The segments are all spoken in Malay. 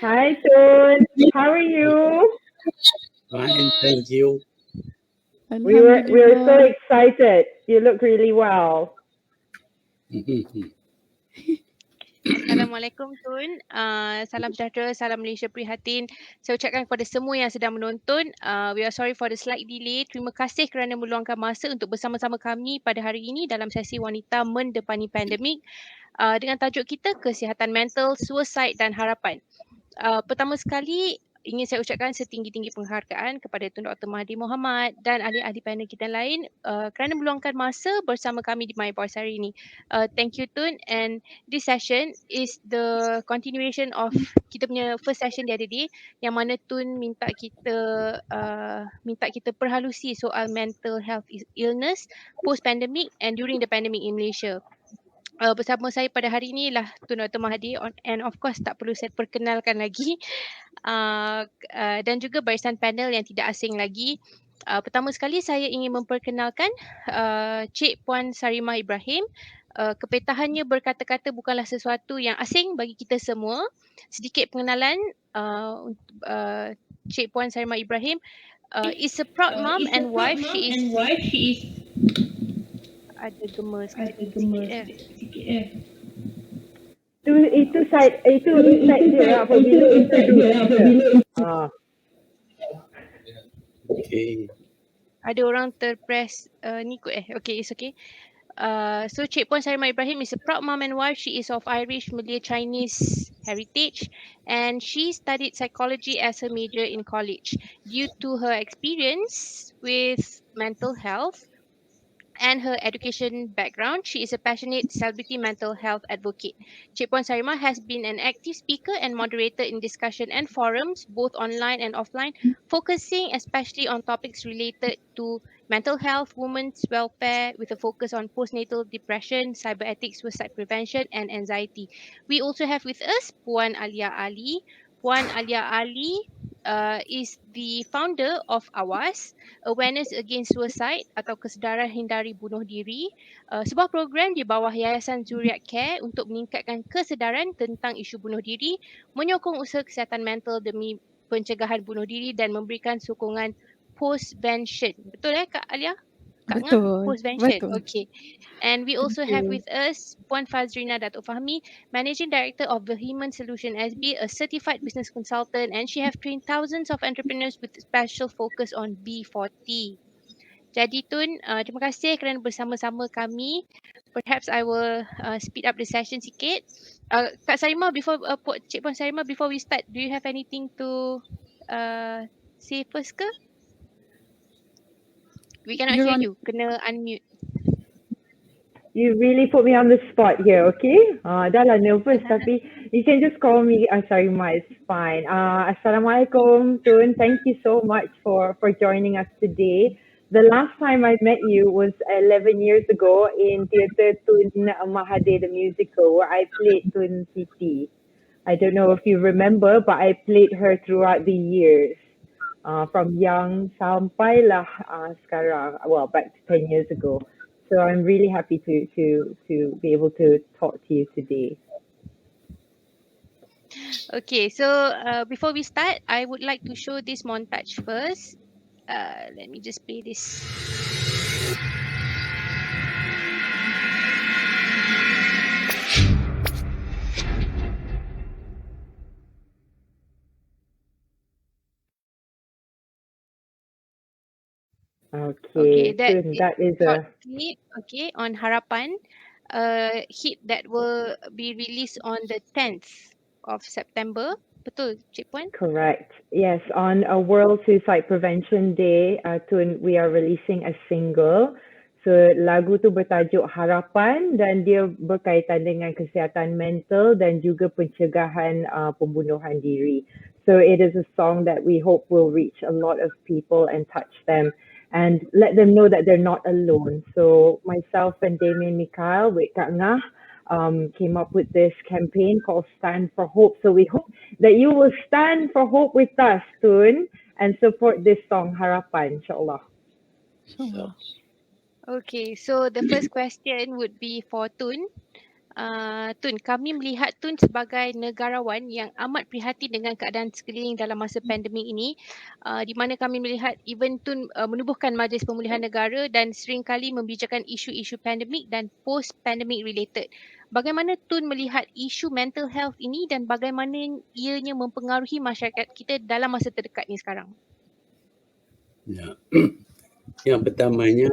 Hi, Tun. How are you? Fine, thank you. We were so excited. You look really well. Assalamualaikum Tun. Salam sejahtera, salam Malaysia prihatin. Saya ucapkan kepada semua yang sedang menonton. We are sorry for the slight delay. Terima kasih kerana meluangkan masa untuk bersama-sama kami pada hari ini dalam sesi Wanita Mendepani Pandemik dengan tajuk kita Kesihatan Mental, Suicide dan Harapan. Pertama sekali, ingin saya ucapkan setinggi-tinggi penghargaan kepada Tun Dr Mahatir Mohamad dan ahli-ahli panel kita lain kerana meluangkan masa bersama kami di My Voice hari ini. Thank you Tun, and this session is the continuation of kita punya first session the other day yang mana Tun minta kita perhalusi soal mental health illness post pandemic and during the pandemic in Malaysia. Bersama saya pada hari ini lah Tun Dr Mahathir, and of course tak perlu saya perkenalkan lagi dan juga barisan panel yang tidak asing lagi. Pertama sekali saya ingin memperkenalkan Cik Puan Sarimah Ibrahim. Kepetahannya berkata-kata bukanlah sesuatu yang asing bagi kita semua. Sedikit pengenalan Cik Puan Sarimah Ibrahim is a proud mom and wife. She is ada gemar sikit. Itu side dia apabila introduce. Okay. Ada orang terpress ni kot okay, it's okay. So Cik Puan Sarimah Ibrahim is a proud mom and wife. She is of Irish, Malay, Chinese heritage, and she studied psychology as her major in college. Due to her experience with mental health and her education background, she is a passionate celebrity mental health advocate. Cik Puan Sarimah has been an active speaker and moderator in discussion and forums, both online and offline, focusing especially on topics related to mental health, women's welfare, with a focus on postnatal depression, cyber ethics, suicide prevention, and anxiety. We also have with us Puan Alia Ali. Puan Alia Ali is the founder of AWAS, Awareness Against Suicide atau Kesedaran Hindari Bunuh Diri, sebuah program di bawah Yayasan Zuriat Care untuk meningkatkan kesedaran tentang isu bunuh diri, menyokong usaha kesihatan mental demi pencegahan bunuh diri dan memberikan sokongan postvention. Betul Kak Alia? Kak Betul. Postvention. Betul. Okay. And we also have with us Puan Fazrina Dato Fahmi, Managing Director of Vehement Solution SB, a certified business consultant, and she have trained thousands of entrepreneurs with special focus on B40. Jadi Tun, terima kasih kerana bersama-sama kami. Perhaps I will speed up the session sikit. Kak Sarimah, Cik Puan Sarimah, before we start, do you have anything to say first ke? We cannot hear you. Kena unmute. You really put me on the spot here, okay? Dah lah nervous tapi you can just call me Sarimah, it's fine. Assalamualaikum Tun, thank you so much for joining us today. The last time I met you was 11 years ago in Theatre Tun Mahatir the musical where I played Tun Siti. I don't know if you remember, but I played her throughout the years. From young sampailah sekarang, well, back to 10 years ago. So I'm really happy to be able to talk to you today. Okay, so before we start, I would like to show this montage first. Let me just play this. Okay, that is a clip, okay, on Harapan, hit that will be released on the 10th of September. Betul, Cik Puan? Correct. Yes, on a World Suicide Prevention Day, we are releasing a single. So lagu tu bertajuk Harapan dan dia berkaitan dengan kesihatan mental dan juga pencegahan pembunuhan diri. So it is a song that we hope will reach a lot of people and touch them and let them know that they're not alone. So myself and Damien Mikhail with Kak Ngah came up with this campaign called Stand for Hope. So we hope that you will stand for hope with us, Tun, and support this song, Harapan, insyaAllah. Okay, so the first question would be for Tun. Tun, kami melihat Tun sebagai negarawan yang amat prihatin dengan keadaan sekeliling dalam masa pandemik ini, di mana kami melihat even Tun menubuhkan Majlis Pemulihan Negara dan seringkali membicarakan isu-isu pandemik dan post-pandemic related. Bagaimana Tun melihat isu mental health ini dan bagaimana ianya mempengaruhi masyarakat kita dalam masa terdekat ni sekarang? Ya. Yang pertamanya,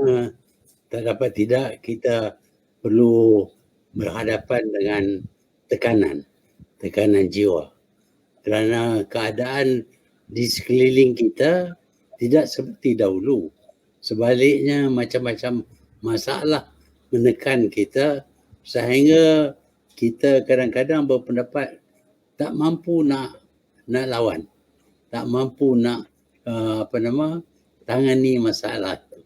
tak dapat tidak kita perlu berhadapan dengan tekanan jiwa. Kerana keadaan di sekeliling kita tidak seperti dahulu. Sebaliknya macam-macam masalah menekan kita sehingga kita kadang-kadang berpendapat tak mampu nak lawan, tak mampu nak tangani masalah itu.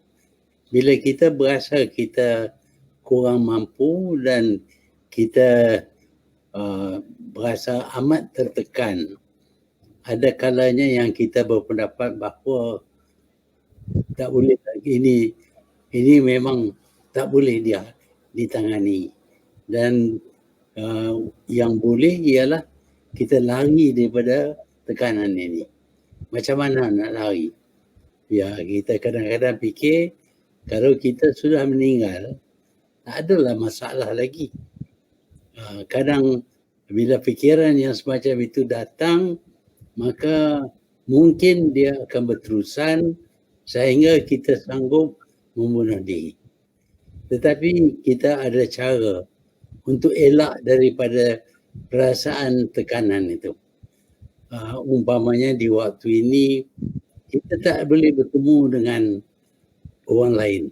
Bila kita berasa kita kurang mampu dan kita berasa amat tertekan, ada kalanya yang kita berpendapat bahawa tak boleh lagi, ini memang tak boleh dia ditangani, dan yang boleh ialah kita lari daripada tekanan ini. Macam mana nak lari? Ya, kita kadang-kadang fikir kalau kita sudah meninggal, tak adalah masalah lagi. Kadang bila fikiran yang semacam itu datang, maka mungkin dia akan berterusan sehingga kita sanggup membunuh diri. Tetapi kita ada cara untuk elak daripada perasaan tekanan itu. Umpamanya di waktu ini kita tak boleh bertemu dengan orang lain,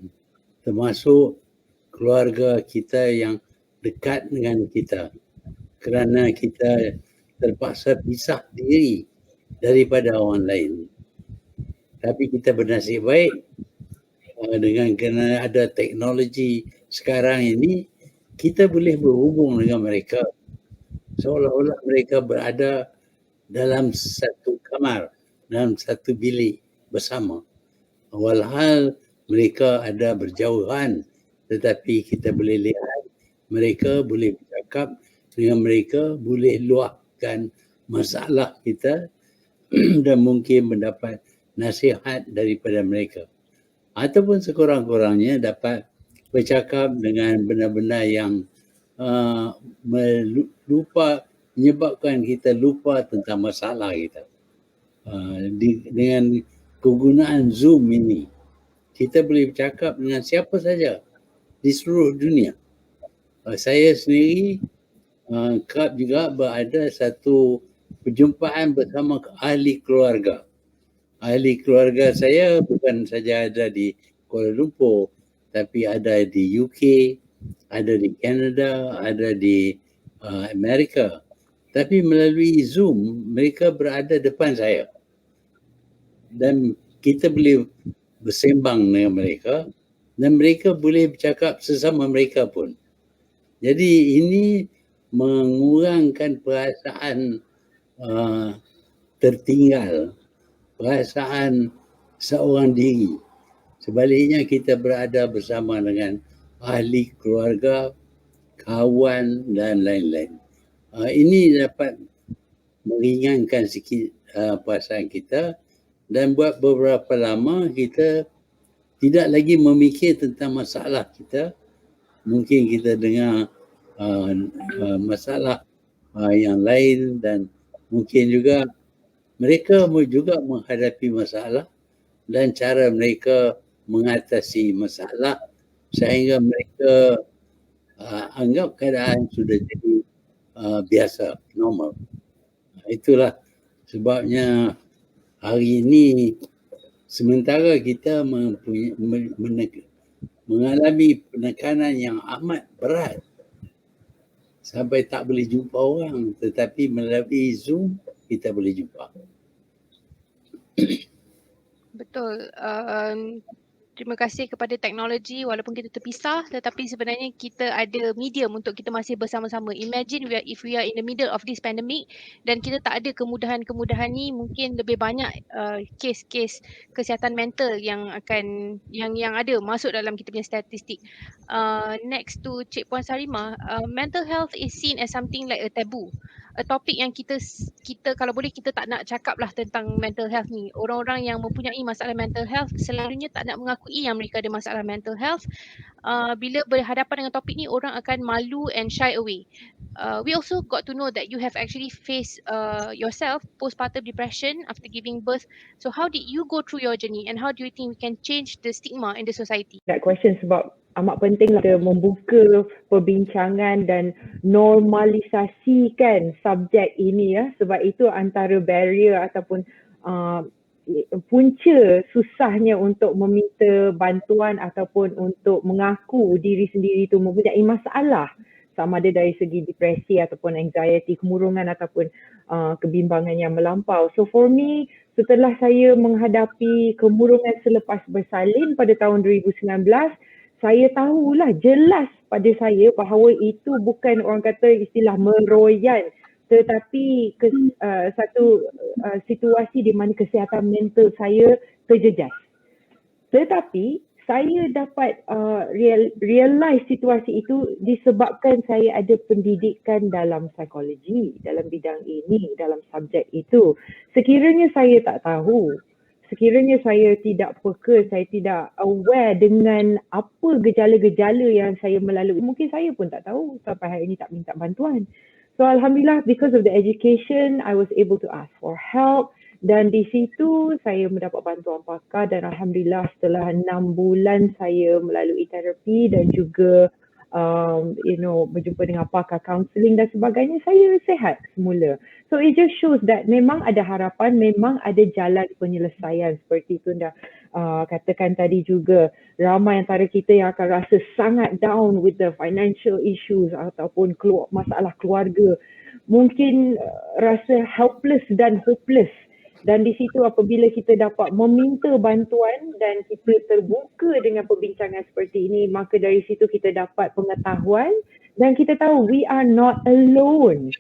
termasuk keluarga kita yang dekat dengan kita, kerana kita terpaksa pisah diri daripada orang lain. Tapi kita bernasib baik dengan kerana ada teknologi sekarang ini, kita boleh berhubung dengan mereka seolah-olah mereka berada dalam satu kamar, dalam satu bilik bersama. Walhal mereka ada berjauhan, tetapi kita boleh lihat mereka, boleh bercakap dengan mereka, boleh luahkan masalah kita dan mungkin mendapat nasihat daripada mereka. Ataupun sekurang-kurangnya dapat bercakap dengan benda-benda yang menyebabkan kita lupa tentang masalah kita. Dengan kegunaan Zoom ini, kita boleh bercakap dengan siapa saja di seluruh dunia. Saya sendiri kerap juga berada satu perjumpaan bersama ahli keluarga. Ahli keluarga saya bukan saja ada di Kuala Lumpur, tapi ada di UK, ada di Canada, ada di Amerika. Tapi melalui Zoom, mereka berada depan saya. Dan kita boleh bersembang dengan mereka dan mereka boleh bercakap sesama mereka pun. Jadi ini mengurangkan perasaan tertinggal, perasaan seorang diri. Sebaliknya kita berada bersama dengan ahli keluarga, kawan dan lain-lain. Ini dapat meringankan sikit perasaan kita dan buat beberapa lama kita tidak lagi memikir tentang masalah kita. Mungkin kita dengar masalah yang lain dan mungkin juga mereka juga menghadapi masalah dan cara mereka mengatasi masalah sehingga mereka anggap keadaan sudah jadi biasa, normal. Itulah sebabnya hari ini sementara kita mengalami penekanan yang amat berat sampai tak boleh jumpa orang, tetapi melalui Zoom kita boleh jumpa. Betul. terima kasih kepada teknologi walaupun kita terpisah, tetapi sebenarnya kita ada medium untuk kita masih bersama-sama. Imagine if we are in the middle of this pandemic dan kita tak ada kemudahan-kemudahan ni, mungkin lebih banyak kes-kes kesihatan mental yang akan yang ada masuk dalam kita punya statistik. Next to Cik Puan Sarimah, mental health is seen as something like a taboo. A topik yang kita kalau boleh kita tak nak cakap lah tentang mental health ni. Orang-orang yang mempunyai masalah mental health selalunya tak nak mengakui yang mereka ada masalah mental health. Bila berhadapan dengan topik ni, orang akan malu and shy away. We also got to know that you have actually faced yourself postpartum depression after giving birth. So how did you go through your journey and how do you think we can change the stigma in the society? That question sebab amat penting lah kita membuka perbincangan dan normalisasikan subjek ini ya, sebab itu antara barrier ataupun punca susahnya untuk meminta bantuan ataupun untuk mengaku diri sendiri itu mempunyai masalah, sama ada dari segi depresi ataupun anxiety, kemurungan ataupun kebimbangan yang melampau. So for me, setelah saya menghadapi kemurungan selepas bersalin pada tahun 2019, saya tahulah jelas pada saya bahawa itu bukan orang kata istilah meroyan, tetapi satu situasi di mana kesihatan mental saya terjejas. Tetapi saya dapat realize situasi itu disebabkan saya ada pendidikan dalam psikologi, dalam bidang ini, dalam subjek itu. Sekiranya saya tak tahu, sekiranya saya tidak peka, saya tidak aware dengan apa gejala-gejala yang saya melalui, mungkin saya pun tak tahu sampai hari ini tak minta bantuan. So Alhamdulillah, because of the education, I was able to ask for help dan di situ saya mendapat bantuan pakar dan Alhamdulillah setelah 6 bulan saya melalui terapi dan juga berjumpa dengan pakar kaunseling dan sebagainya, saya sihat semula. So it just shows that memang ada harapan, memang ada jalan penyelesaian seperti itu dah katakan tadi juga. Ramai antara kita yang akan rasa sangat down with the financial issues ataupun masalah keluarga. Mungkin rasa helpless dan hopeless. Dan di situ apabila kita dapat meminta bantuan dan kita terbuka dengan perbincangan seperti ini, maka dari situ kita dapat pengetahuan dan kita tahu we are not alone.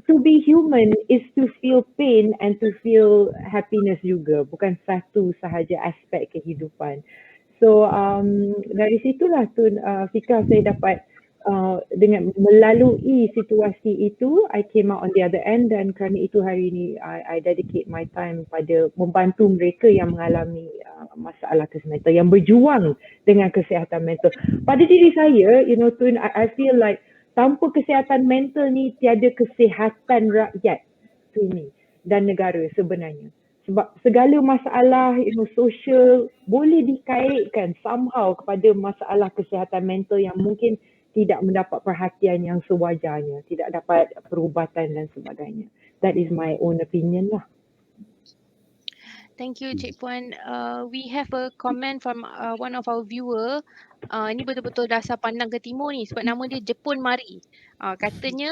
To be human is to feel pain and to feel happiness juga, bukan satu sahaja aspek kehidupan. So dari situlah Fika, saya dapat dengan melalui situasi itu, I came out on the other end dan kerana itu hari ini I dedicate my time pada membantu mereka yang mengalami masalah kesihatan mental, yang berjuang dengan kesihatan mental. Pada diri saya, Tun, I feel like tanpa kesihatan mental ni tiada kesihatan rakyat ini dan negara sebenarnya. Sebab segala masalah sosial boleh dikaitkan somehow kepada masalah kesihatan mental yang mungkin tidak mendapat perhatian yang sewajarnya, tidak dapat perubatan dan sebagainya. That is my own opinion lah. Thank you Cik Puan. We have a comment from one of our viewer. Ini betul-betul dasar pandang ke timur ni sebab nama dia Jemput Mari. Katanya,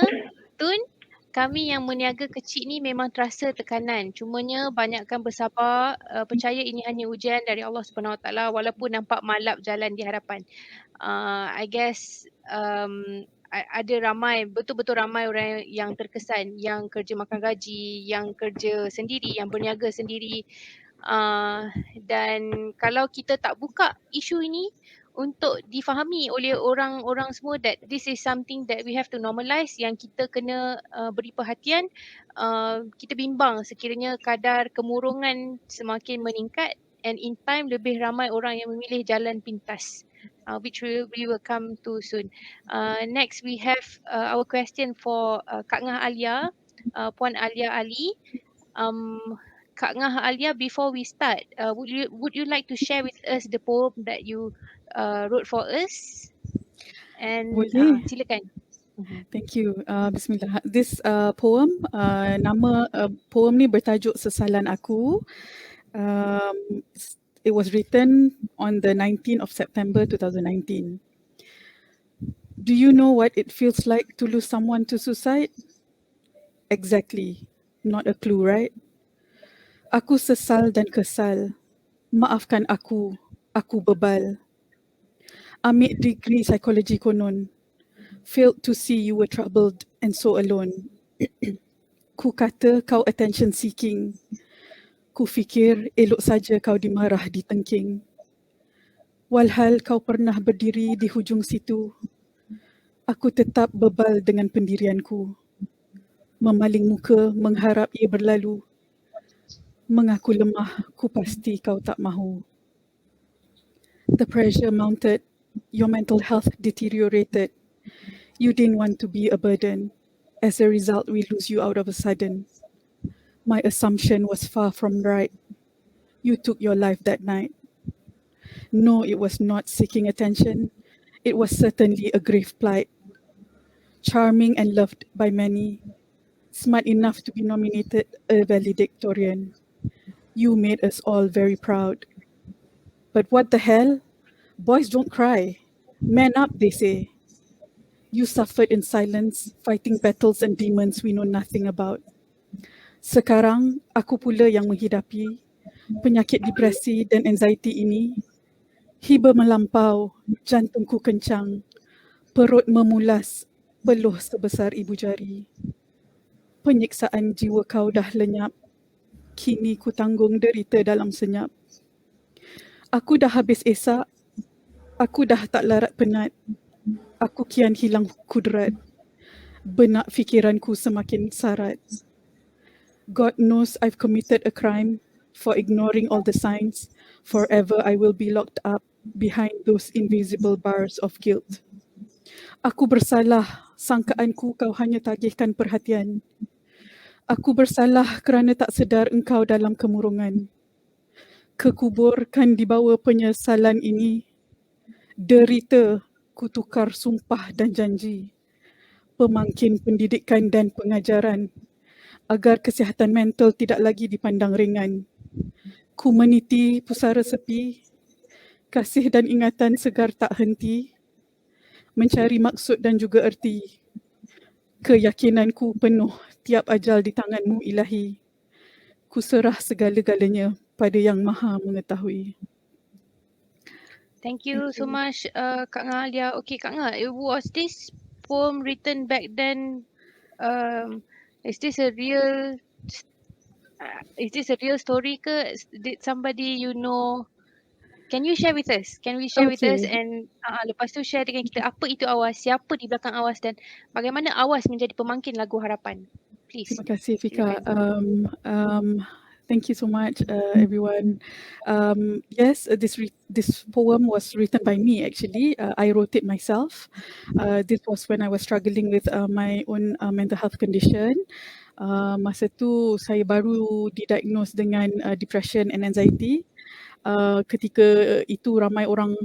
Tun, kami yang meniaga kecil ni memang terasa tekanan. Cumanya banyakkan bersabar, percaya ini hanya ujian dari Allah SWT walaupun nampak malap jalan di harapan. I guess ada ramai, betul-betul ramai orang yang terkesan, yang kerja makan gaji, yang kerja sendiri, yang berniaga sendiri. Dan kalau kita tak buka isu ini untuk difahami oleh orang-orang semua that this is something that we have to normalize, yang kita kena beri perhatian, kita bimbang sekiranya kadar kemurungan semakin meningkat and in time lebih ramai orang yang memilih jalan pintas. Which we will come to soon. Next we have our question for Kak Ngah Alia, Puan Alia Ali. Kak Ngah Alia, before we start, would you like to share with us the poem that you wrote for us? And silakan. Thank you. Bismillah. This poem, nama poem ni bertajuk Sesalan Aku. It was written on the 19th of September 2019. Do you know what it feels like to lose someone to suicide? Exactly. Not a clue, right? Aku sesal dan kesal. Maafkan aku. Aku bebal. Ambil degree psikologi konon. Failed to see you were troubled and so alone. Ku kata kau attention seeking. Ku fikir elok saja kau dimarah ditengking. Walhal kau pernah berdiri di hujung situ, aku tetap bebal dengan pendirianku. Memaling muka mengharap ia berlalu. Mengaku lemah, ku pasti kau tak mahu. The pressure mounted, your mental health deteriorated. You didn't want to be a burden. As a result, we lose you out of a sudden. My assumption was far from right. You took your life that night. No, it was not seeking attention. It was certainly a grave plight. Charming and loved by many. Smart enough to be nominated a valedictorian. You made us all very proud. But what the hell? Boys don't cry. Man up, they say. You suffered in silence, fighting battles and demons we know nothing about. Sekarang, aku pula yang menghidapi penyakit depresi dan anxiety ini. Hiba melampau, jantungku kencang, perut memulas, peluh sebesar ibu jari. Penyiksaan jiwa kau dah lenyap, kini ku tanggung derita dalam senyap. Aku dah habis esak, aku dah tak larat penat, aku kian hilang kudrat, benak fikiranku semakin sarat. God knows I've committed a crime for ignoring all the signs. Forever I will be locked up behind those invisible bars of guilt. Aku bersalah, sangkaanku kau hanya tagihkan perhatian. Aku bersalah kerana tak sedar engkau dalam kemurungan. Kekuburkan dibawa penyesalan ini. Derita ku tukar sumpah dan janji. Pemangkin pendidikan dan pengajaran agar kesihatan mental tidak lagi dipandang ringan. Ku meniti pusara sepi, kasih dan ingatan segar tak henti, mencari maksud dan juga erti. Keyakinanku penuh tiap ajal di tanganmu ilahi. Ku serah segala-galanya pada yang maha mengetahui. Thank you so much, Kak Nga Alia. Okay, Kak Nga, was this poem written back then? Is this a real story ke? Did somebody you know? Can you share with us? Can we share with us? Okay. And lepas tu share dengan kita apa itu Awas, siapa di belakang Awas dan bagaimana Awas menjadi pemangkin lagu Harapan. Please. Terima kasih, Fika. Silakan. Thank you so much, everyone. Yes, this poem was written by me, actually. I wrote it myself. This was when I was struggling with my own mental health condition. Masa tu saya baru didiagnose dengan depression and anxiety. Ketika itu ramai orang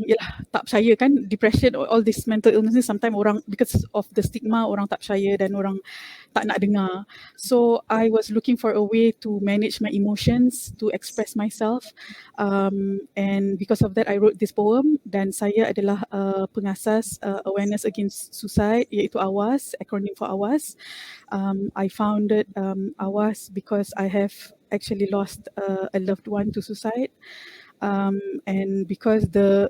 tak percaya kan, depression, all this mental illness ni sometimes orang, because of the stigma, orang tak percaya dan orang tak nak dengar. So I was looking for a way to manage my emotions, to express myself, and because of that I wrote this poem. Dan saya adalah pengasas awareness against suicide, iaitu AWAS, acronym for AWAS. I founded AWAS because I have actually lost a loved one to suicide. And because the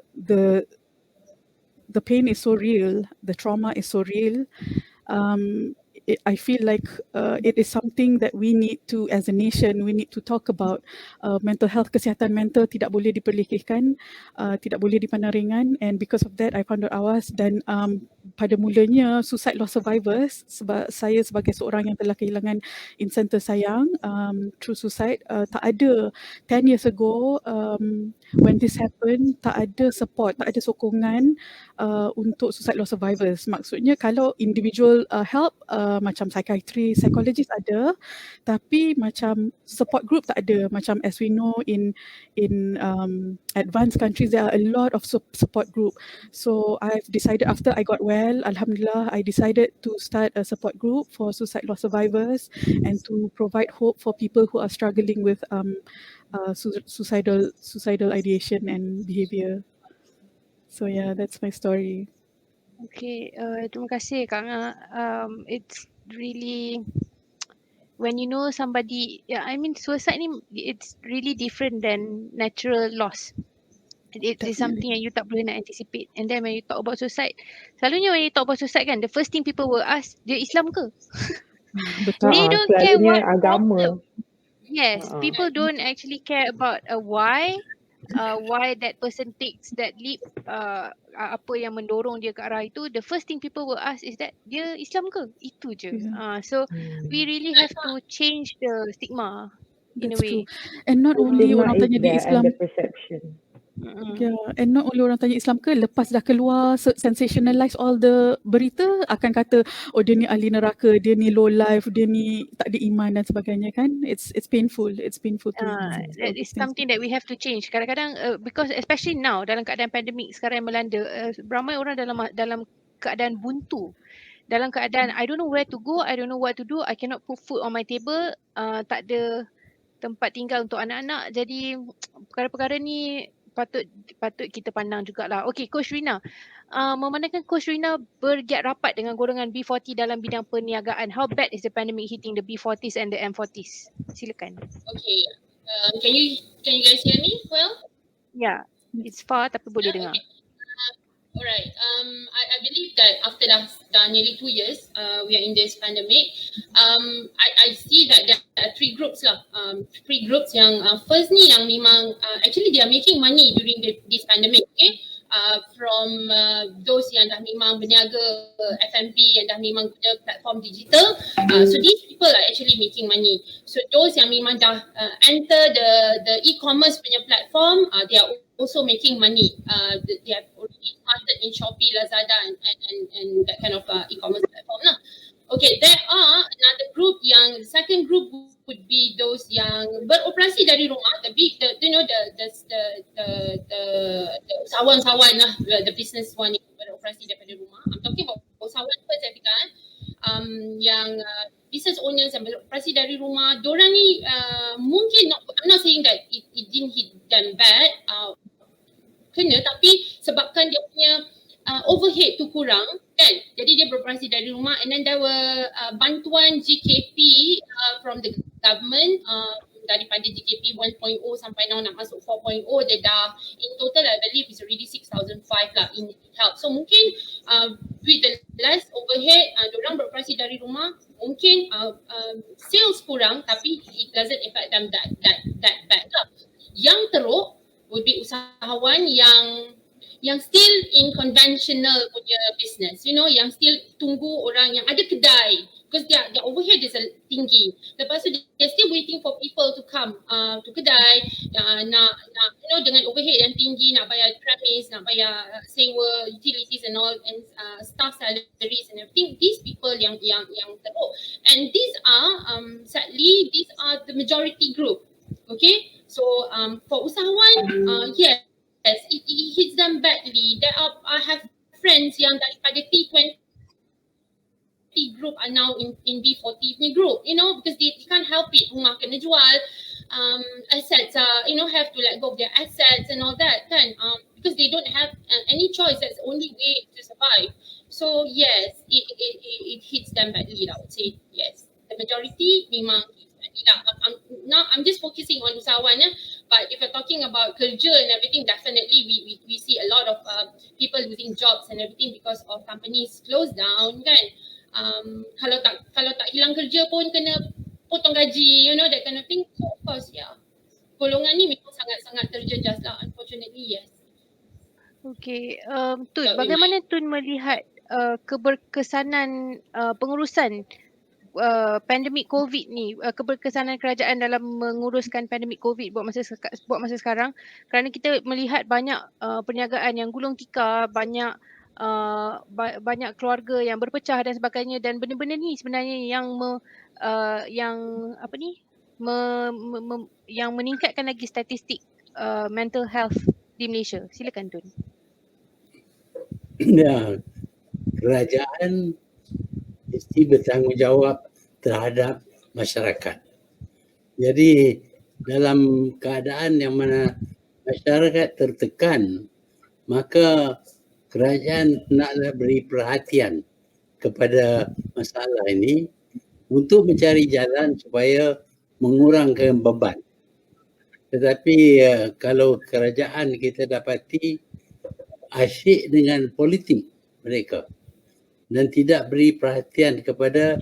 pain is so real, the trauma is so real, I feel like it is something that we need to, as a nation, we need to talk about. Mental health, kesihatan mental tidak boleh diperlekehkan, tidak boleh dipandang ringan. And because of that, I founded AWAS. Dan pada mulanya, suicide loss survivors, sebab saya sebagai seorang yang telah kehilangan insan tersayang through suicide, tak ada 10 years ago, when this happened, tak ada support, tak ada sokongan untuk suicide loss survivors. Maksudnya kalau individual help, macam psychiatrist, psychologist ada, tapi macam support group tak ada. Macam as we know in advanced countries, there are a lot of support group. So I've decided, after I got well, Alhamdulillah, I decided to start a support group for suicide loss survivors and to provide hope for people who are struggling with suicidal ideation and behavior. So yeah, that's my story. Okay, terima kasih Kak Nga. It's really, when you know somebody, yeah, I mean suicide ni, it's really different than natural loss. it is something yang you tak boleh nak anticipate. And then when you talk about suicide, selalunya when you talk about suicide kan, the first thing people will ask, dia Islam ke? Betul. They don't care Selalunya what agama. problem. Yes, Ah. people don't actually care about why that person takes that leap, apa yang mendorong dia ke arah itu. The first thing people will ask is that dia Islam ke? Itu je. Yeah. So we really have to change the stigma in a That's way. true. And not The only stigma orang is tanya dia there and Islam, the perception. yeah, and not only orang tanya Islam ke, lepas dah keluar sensationalize all the berita, akan kata oh dia ni ahli neraka, dia ni low life, dia ni tak ada iman dan sebagainya kan. It's painful. It's painful to see all That these is things. something that we have to change. Kadang-kadang because especially now dalam keadaan pandemik sekarang yang melanda, ramai orang dalam keadaan buntu. Dalam keadaan I don't know where to go, I don't know what to do, I cannot put food on my table, tak ada tempat tinggal untuk anak-anak. Jadi perkara-perkara ni patut kita pandang jugalah. Okay, Coach Rina. Memandangkan Coach Rina bergiat rapat dengan golongan B40 dalam bidang perniagaan, how bad is the pandemic hitting the B40s and the M40s? Silakan. Okay. Can you guys hear me well? Yeah, it's far tapi boleh dengar. Okay. Alright. I believe that after dah nearly 2 years, we are in this pandemic. I see that there are three groups lah. Three groups yang first ni yang memang actually they are making money during this pandemic. Okay. From those yang dah memang berniaga F&B, yang dah memang guna platform digital, so these people are actually making money. So those yang memang dah enter the e-commerce punya platform, they are also making money. They have already started in Shopee, Lazada and that kind of e-commerce platform lah. Okay, there are another group yang second group would be those yang beroperasi dari rumah, the usahawan-usahawan lah, the business one yang beroperasi daripada rumah. I'm talking about usahawan first, Afrika, yang business owners yang beroperasi dari rumah. Diorang ni mungkin I'm not saying that it didn't hit them bad, kena, tapi sebabkan dia punya overhead tu kurang kan, jadi dia beroperasi dari rumah. And then there were bantuan GKP from the government, daripada GKP 1.0 sampai now nak masuk 4.0, dia dah in total I believe is already 6,500 lah in help. So mungkin with the less overhead, diorang beroperasi dari rumah, mungkin sales kurang tapi it doesn't affect them that bad lah. Yang teruk would be usahawan yang still in conventional punya business, you know, yang still tunggu orang yang ada kedai, because their overhead is tinggi. Lepas tu they're still waiting for people to come to kedai, nak you know, dengan overhead yang tinggi, nak bayar premise, nak bayar sewa, utilities and all, and staff salaries and everything. These people yang teruk, and these are sadly these are the majority group. Okay, so for usahawan, yes, it hits them badly. I have friends yang daripada T20 group are now in B40 punya group, you know, because they can't help it. Rumah kena jual, assets you know, have to let go of their assets and all that kan, because they don't have any choice. That's the only way to survive. So yes, it hits them badly, I would say. Yes, the majority memang I'm just focusing on usahawan, but if you're talking about kerja and everything, definitely we see a lot of people losing jobs and everything because of companies close down kan. Kalau tak hilang kerja pun kena potong gaji, you know, that kind of thing. So of course, yeah, golongan ni memang sangat terjejas lah, unfortunately. Yes. Okay, Tun, bagaimana Tun melihat keberkesanan pengurusan pandemik COVID ni, keberkesanan kerajaan dalam menguruskan pandemik COVID buat masa sekarang, kerana kita melihat banyak perniagaan yang gulung tikar, banyak keluarga yang berpecah dan sebagainya, dan benda-benda ni sebenarnya yang meningkatkan lagi statistik mental health di Malaysia. Silakan Tun. Ya, kerajaan mesti bertanggungjawab terhadap masyarakat. Jadi dalam keadaan yang mana masyarakat tertekan, maka kerajaan naklah beri perhatian kepada masalah ini untuk mencari jalan supaya mengurangkan beban. Tetapi kalau kerajaan kita dapati asyik dengan politik mereka dan tidak beri perhatian kepada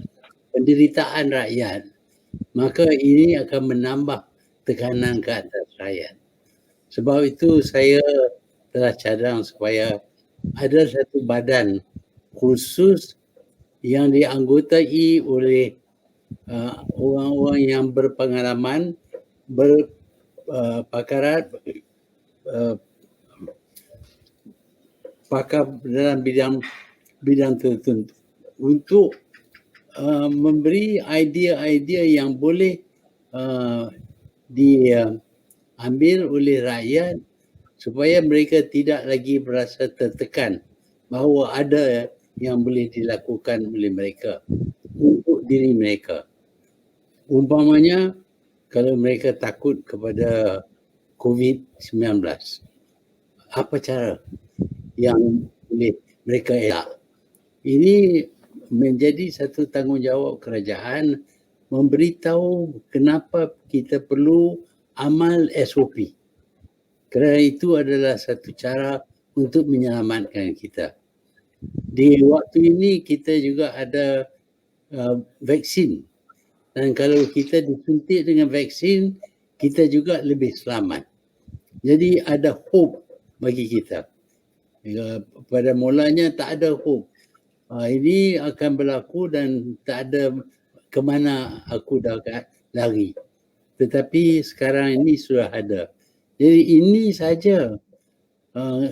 penderitaan rakyat, maka ini akan menambah tekanan ke atas rakyat. Sebab itu saya telah cadang supaya ada satu badan khusus yang dianggotai oleh orang-orang yang berpengalaman, berpakaran, pakar dalam bidang tertentu untuk memberi idea-idea yang boleh diambil oleh rakyat supaya mereka tidak lagi berasa tertekan bahawa ada yang boleh dilakukan oleh mereka untuk diri mereka. Umpamanya kalau mereka takut kepada COVID-19, apa cara yang boleh mereka elak? Ini menjadi satu tanggungjawab kerajaan memberitahu kenapa kita perlu amal SOP. Kerana itu adalah satu cara untuk menyelamatkan kita. Di waktu ini kita juga ada vaksin. Dan kalau kita disuntik dengan vaksin, kita juga lebih selamat. Jadi ada hope bagi kita. Pada mulanya tak ada hope. Ini akan berlaku dan tak ada ke mana aku dah lari. Tetapi sekarang ini sudah ada. Jadi ini saja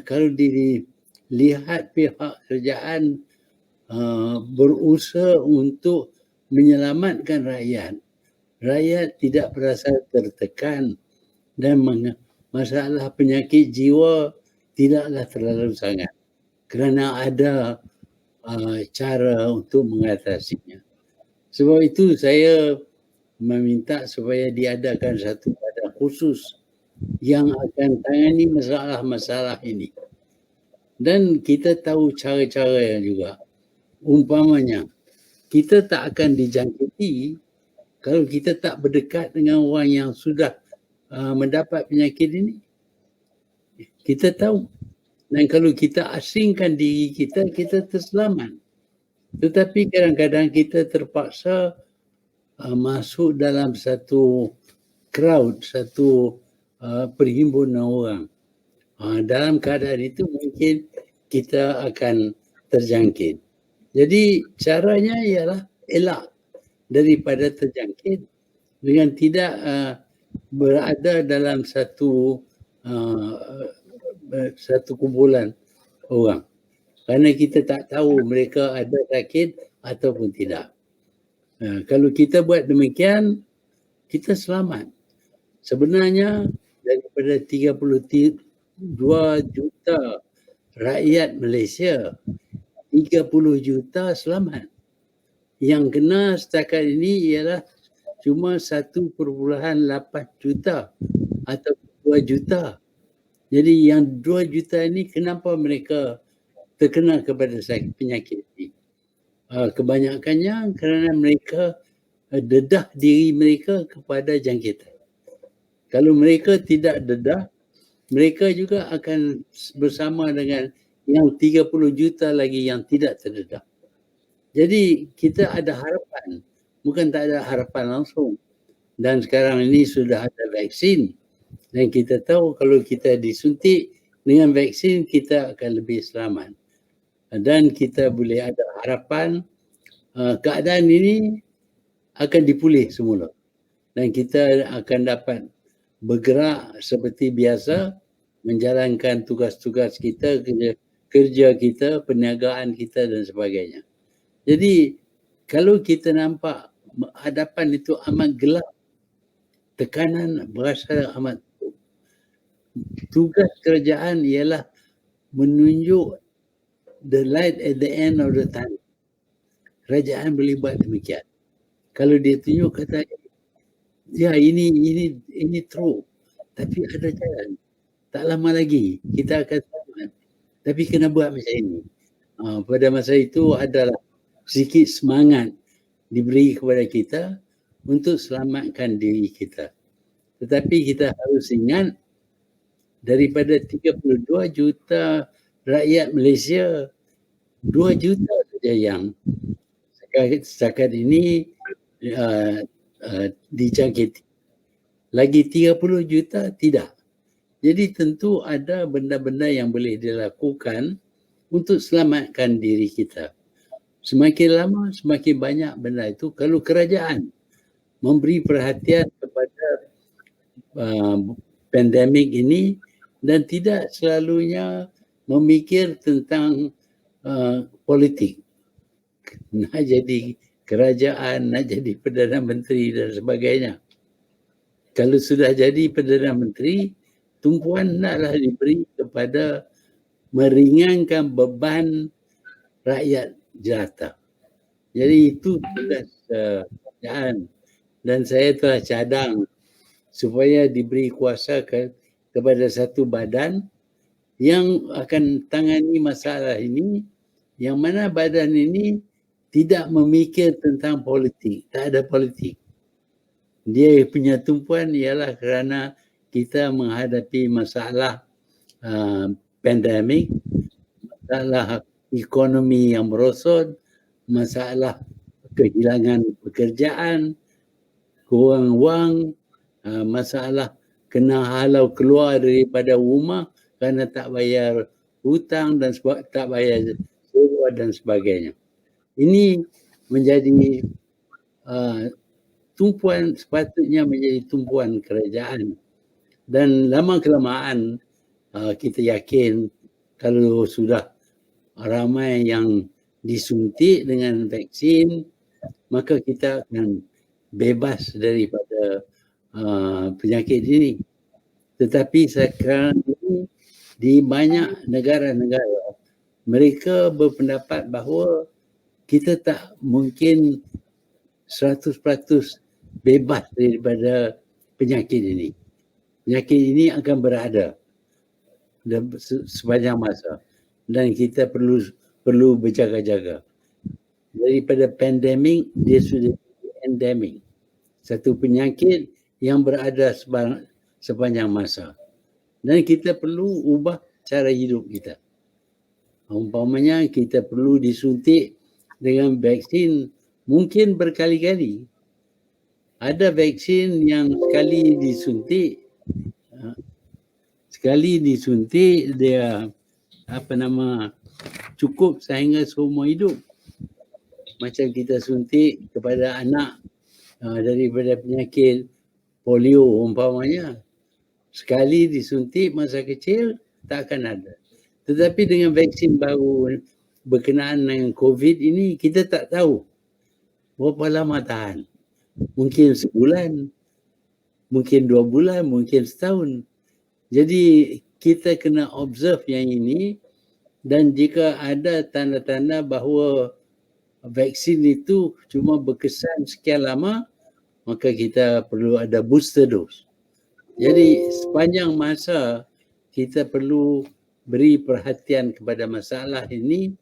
kalau dilihat pihak kerajaan berusaha untuk menyelamatkan rakyat. Rakyat tidak berasa tertekan dan masalah penyakit jiwa tidaklah terlalu sangat kerana ada cara untuk mengatasinya. Sebab itu saya meminta supaya diadakan satu badan khusus yang akan tangani masalah-masalah ini. Dan kita tahu cara-cara juga. Umpamanya, kita tak akan dijangkiti kalau kita tak berdekat dengan orang yang sudah mendapat penyakit ini. Kita tahu. Dan kalau kita asingkan diri kita, kita terselamat. Tetapi kadang-kadang kita terpaksa masuk dalam satu crowd, satu perhimpunan orang. Dalam keadaan itu mungkin kita akan terjangkit. Jadi caranya ialah elak daripada terjangkit dengan tidak berada dalam satu kumpulan orang. Kerana kita tak tahu mereka ada sakit ataupun tidak. Kalau kita buat demikian, kita selamat. Sebenarnya daripada 32 juta rakyat Malaysia, 30 juta selamat. Yang kena setakat ini ialah cuma 1.8 juta atau 2 juta. Jadi yang 2 juta ini kenapa mereka terkena kepada penyakit ini? Kebanyakannya kerana mereka dedah diri mereka kepada jangkitan. Kalau mereka tidak dedah, mereka juga akan bersama dengan yang 30 juta lagi yang tidak terdedah. Jadi kita ada harapan, bukan tak ada harapan langsung. Dan sekarang ini sudah ada vaksin dan kita tahu kalau kita disuntik dengan vaksin kita akan lebih selamat. Dan kita boleh ada harapan keadaan ini akan dipulih semula. Dan kita akan dapat bergerak seperti biasa, menjalankan tugas-tugas kita, kerja kita, perniagaan kita dan sebagainya. Jadi kalau kita nampak hadapan itu amat gelap, tekanan berasa amat teruk. Tugas kerajaan ialah menunjuk the light at the end of the tunnel. Kerajaan boleh buat demikian. Kalau dia tunjuk kata, ya ini true, tapi ada jalan. Tak lama lagi kita akan selamat. Tapi kena buat macam ini. Pada masa itu adalah sedikit semangat diberi kepada kita untuk selamatkan diri kita. Tetapi kita harus ingat daripada 32 juta rakyat Malaysia, 2 juta saja yang setakat ini dijangkiti. Lagi 30 juta tidak. Jadi tentu ada benda-benda yang boleh dilakukan untuk selamatkan diri kita. Semakin lama, semakin banyak benda itu. Kalau kerajaan memberi perhatian kepada pandemik ini dan tidak selalunya memikir tentang politik. Nak jadi kerajaan, nak jadi Perdana Menteri dan sebagainya. Kalau sudah jadi Perdana Menteri, tumpuan naklah diberi kepada meringankan beban rakyat jelata. Jadi itu tugas kerajaan. Dan saya telah cadang supaya diberi kuasa kepada satu badan yang akan tangani masalah ini, yang mana badan ini tidak memikir tentang politik, tak ada politik. Dia punya tumpuan ialah kerana kita menghadapi masalah pandemik, masalah ekonomi yang merosot, masalah kehilangan pekerjaan, kurang wang, masalah kena halau keluar daripada rumah kerana tak bayar hutang dan tak bayar sewa dan sebagainya. Ini menjadi tumpuan, sepatutnya menjadi tumpuan kerajaan. Dan lama-kelamaan kita yakin kalau sudah ramai yang disuntik dengan vaksin, maka kita akan bebas daripada penyakit ini. Tetapi sekarang ini di banyak negara-negara, mereka berpendapat bahawa kita tak mungkin 100% bebas daripada penyakit ini. Penyakit ini akan berada sepanjang masa dan kita perlu berjaga-jaga. Daripada pandemik, dia sudah endemik. Satu penyakit yang berada sepanjang masa. Dan kita perlu ubah cara hidup kita. Umpamanya kita perlu disuntik dengan vaksin mungkin berkali-kali. Ada vaksin yang sekali disuntik dia cukup sehingga seumur hidup. Macam kita suntik kepada anak daripada penyakit polio umpamanya. Sekali disuntik masa kecil tak akan ada. Tetapi dengan vaksin baru berkenaan dengan COVID ini, kita tak tahu berapa lama tahan. Mungkin sebulan, mungkin 2 bulan, mungkin setahun. Jadi kita kena observe yang ini, dan jika ada tanda-tanda bahawa vaksin itu cuma berkesan sekian lama, maka kita perlu ada booster dose. Jadi sepanjang masa kita perlu beri perhatian kepada masalah ini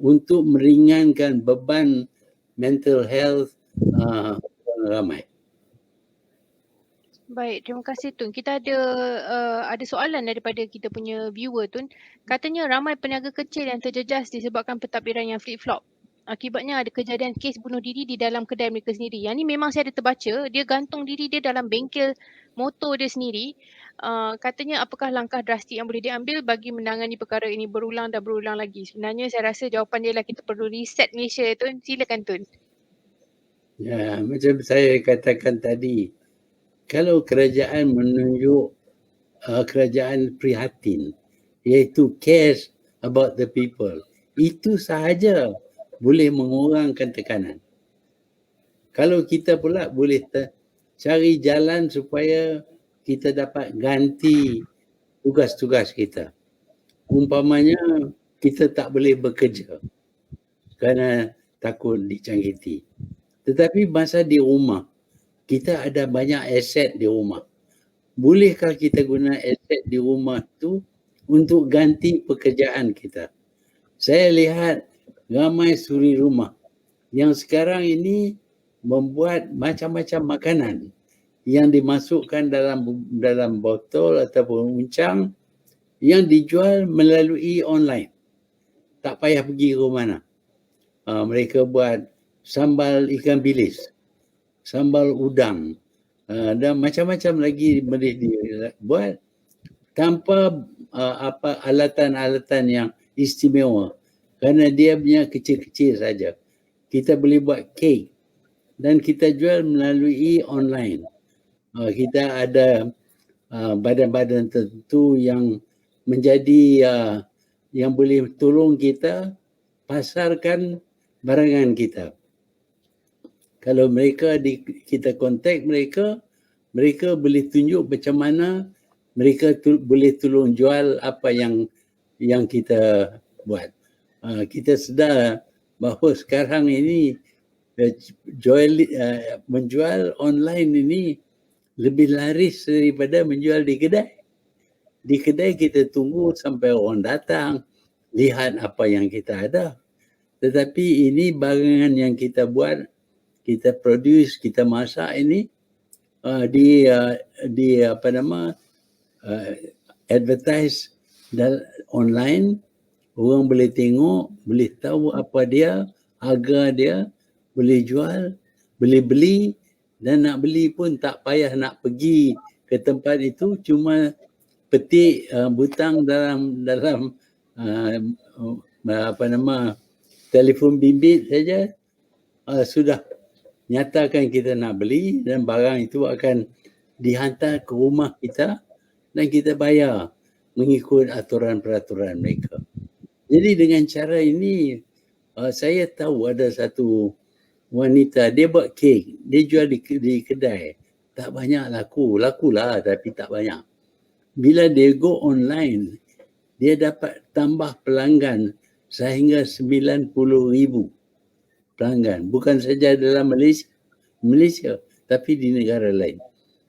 untuk meringankan beban mental health orang ramai. Baik, terima kasih Tun. Kita ada soalan daripada kita punya viewer Tun. Katanya ramai peniaga kecil yang terjejas disebabkan pentadbiran yang flip-flop. Akibatnya ada kejadian kes bunuh diri di dalam kedai mereka sendiri. Yang ni memang saya ada terbaca, dia gantung diri dia dalam bengkel motor dia sendiri. Katanya apakah langkah drastik yang boleh diambil bagi menangani perkara ini berulang dan berulang lagi? Sebenarnya saya rasa jawapan dia lah kita perlu reset Malaysia Tun. Silakan Tun. Ya, macam saya katakan tadi, kalau kerajaan menunjuk kerajaan prihatin, iaitu cares about the people, itu sahaja boleh mengurangkan tekanan. Kalau kita pula boleh cari jalan supaya kita dapat ganti tugas-tugas kita. Umpamanya kita tak boleh bekerja kerana takut dijangkiti. Tetapi masa di rumah, kita ada banyak aset di rumah. Bolehkah kita guna aset di rumah tu untuk ganti pekerjaan kita? Saya lihat ramai suri rumah yang sekarang ini membuat macam-macam makanan yang dimasukkan dalam botol ataupun uncang yang dijual melalui online. Tak payah pergi ke mana. Mereka buat sambal ikan bilis, sambal udang, dan macam-macam lagi boleh dibuat tanpa alatan-alatan yang istimewa, kerana dia punya kecil-kecil saja. Kita boleh buat kek dan kita jual melalui online. Kita ada badan-badan tertentu yang menjadi yang boleh tolong kita pasarkan barangan kita. Kalau kita kontak mereka boleh tunjuk macam mana mereka boleh tolong jual apa yang kita buat. Kita sedar bahawa sekarang ini menjual online ini lebih laris daripada menjual di kedai. Di kedai kita tunggu sampai orang datang, lihat apa yang kita ada. Tetapi ini barangan yang kita buat, kita produce, kita masak ini advertise online. Orang boleh tengok, boleh tahu apa dia, harga dia, boleh jual, boleh beli, dan nak beli pun tak payah nak pergi ke tempat itu, cuma petik butang dalam telefon bimbit saja, sudah nyatakan kita nak beli dan barang itu akan dihantar ke rumah kita dan kita bayar mengikut aturan peraturan mereka. Jadi dengan cara ini saya tahu ada satu wanita, dia buat kek, dia jual di kedai, tak banyak lakulah tapi tak banyak. Bila dia go online, dia dapat tambah pelanggan sehingga 90,000 pelanggan, bukan saja dalam Malaysia tapi di negara lain.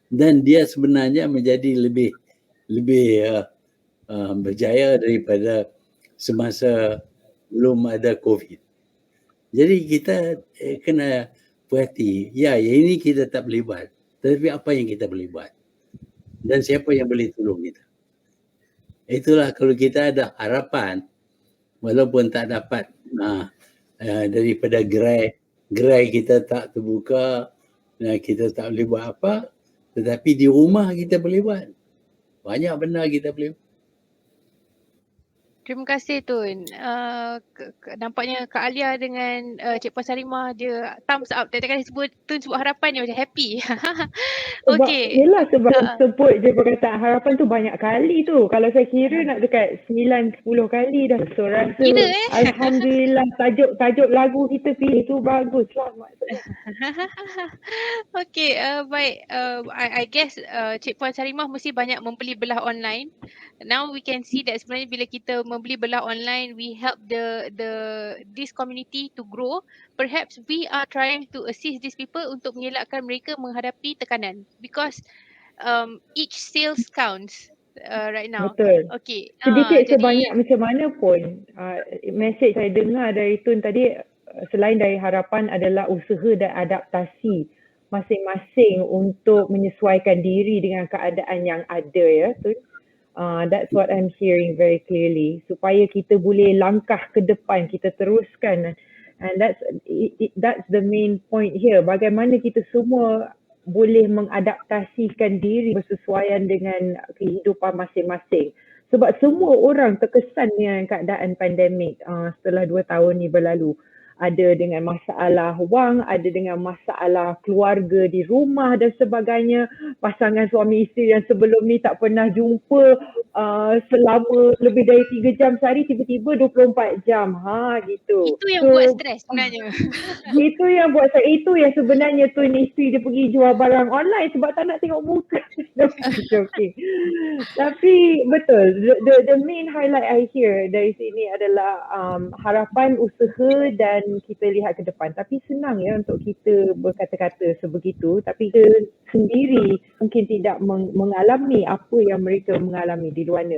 Dan dia sebenarnya menjadi lebih berjaya daripada semasa belum ada COVID. Jadi kita kena perhati, ini kita tak boleh buat, tetapi apa yang kita boleh buat dan siapa yang boleh tolong kita. Itulah kalau kita ada harapan, walaupun tak dapat daripada gerai kita tak terbuka, kita tak boleh buat apa, tetapi di rumah kita boleh buat. Banyak benda kita boleh buat. Terima kasih Tun. Nampaknya Kak Alia dengan Cik Puan Sarimah dia thumbs up. Tiap-tiap kali Tun sebut harapan dia macam happy. Okey. Sebab sebut je perkataan harapan tu banyak kali tu. Kalau saya kira nak dekat 9-10 kali dah. So rasa alhamdulillah tajuk lagu kita pilih tu bagus lah maksudnya. Okey, baik. I guess Cik Puan Sarimah mesti banyak membeli belah online. Now we can see that sebenarnya bila kita membeli belah online, we help this community to grow. Perhaps we are trying to assist these people untuk mengelakkan mereka menghadapi tekanan, because each sales counts right now. Betul. Okay. Sedikit sebanyak macam mana pun, message saya dengar dari Tun tadi, selain dari harapan adalah usaha dan adaptasi masing-masing untuk menyesuaikan diri dengan keadaan yang ada, ya Tun. That's what I'm hearing very clearly, supaya kita boleh langkah ke depan, kita teruskan, and that's the main point here. Bagaimana kita semua boleh mengadaptasikan diri bersesuaian dengan kehidupan masing-masing, sebab semua orang terkesan dengan keadaan pandemik setelah 2 tahun ni berlalu. Ada dengan masalah wang, ada dengan masalah keluarga di rumah dan sebagainya. Pasangan suami isteri yang sebelum ni tak pernah jumpa selama lebih dari 3 jam sehari, tiba-tiba 24 jam. Gitu. Itu yang buat stres sebenarnya. Itu yang sebenarnya Tun isteri dia pergi jual barang online sebab tak nak tengok muka. Okay. Tapi betul, the main highlight I hear dari sini adalah harapan, usaha dan kita lihat ke depan. Tapi senang ya untuk kita berkata-kata sebegitu, tapi kita sendiri mungkin tidak mengalami apa yang mereka mengalami di luar.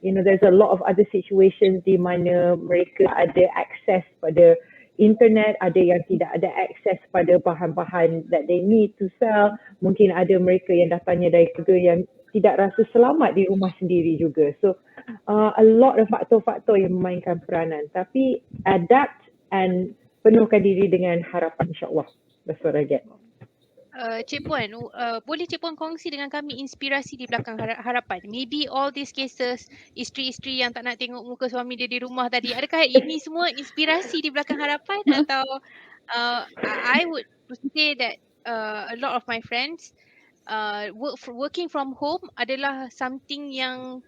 There's a lot of other situations di mana mereka ada akses pada internet, ada yang tidak ada akses pada bahan-bahan that they need to sell. Mungkin ada mereka yang datangnya dari keluarga yang tidak rasa selamat di rumah sendiri juga. So a lot of faktor-faktor yang memainkan peranan. Tapi adapt and penuhkan diri dengan harapan, insyaAllah. That's what I get. Cik Puan, boleh Cik Puan kongsi dengan kami inspirasi di belakang harapan? Maybe all these cases, isteri-isteri yang tak nak tengok muka suami dia di rumah tadi, adakah ini semua inspirasi di belakang harapan, atau I would say that a lot of my friends working from home adalah something yang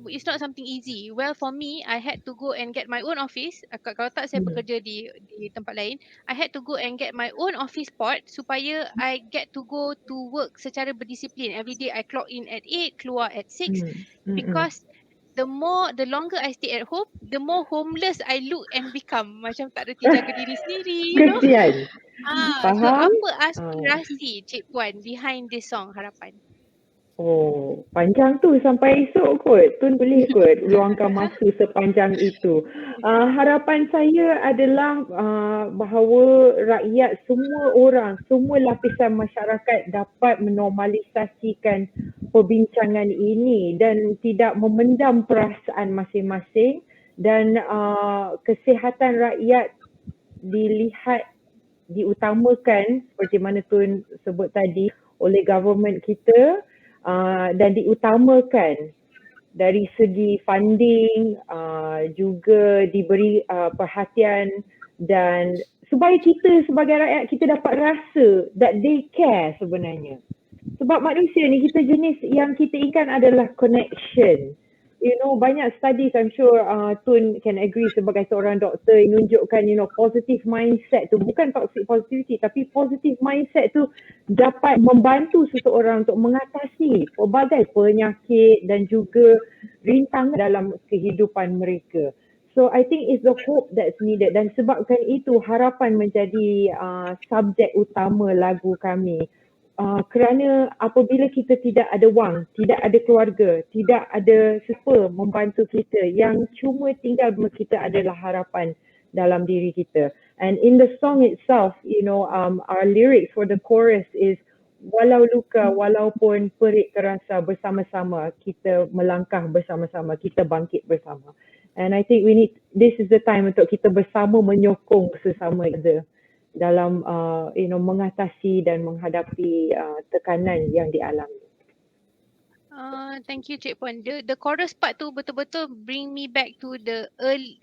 it's not something easy. Well, for me, I had to go and get my own office. Kalau tak saya bekerja di tempat lain, I had to go and get my own office spot supaya I get to go to work secara berdisiplin. Every day I clock in at 8, keluar at 6, because the longer I stay at home, the more homeless I look and become. Macam tak reti jaga diri sendiri, you know. Kesian. So apa aspirasi Cik Puan behind this song Harapan? Oh, panjang tu sampai esok kot. Tun boleh kot luangkan masa sepanjang itu. Harapan saya adalah bahawa rakyat, semua orang, semua lapisan masyarakat dapat menormalisasikan perbincangan ini dan tidak memendam perasaan masing-masing, dan kesihatan rakyat dilihat, diutamakan seperti mana Tun sebut tadi oleh government kita. Dan diutamakan dari segi funding, juga diberi perhatian, dan supaya kita sebagai rakyat kita dapat rasa that they care sebenarnya. Sebab manusia ni, kita jenis yang kita inginkan adalah connection. You know, banyak studies, I'm sure Tun can agree sebagai seorang doktor, menunjukkan, you know, positive mindset tu, bukan toxic positivity, tapi positive mindset tu dapat membantu seseorang untuk mengatasi pelbagai penyakit dan juga rintangan dalam kehidupan mereka. So I think it's the hope that's needed, dan sebabkan itu harapan menjadi subjek utama lagu kami. Kerana apabila kita tidak ada wang, tidak ada keluarga, tidak ada siapa membantu kita, yang cuma tinggal bersama kita adalah harapan dalam diri kita. And in the song itself, you know, our lyrics for the chorus is, walau luka, walaupun perit terasa, bersama-sama kita melangkah, bersama-sama kita bangkit bersama. And I think this is the time untuk kita bersama menyokong sesama kita dalam you know, mengatasi dan menghadapi tekanan yang dialami. Thank you Cik Puan. The chorus part tu betul-betul bring me back to the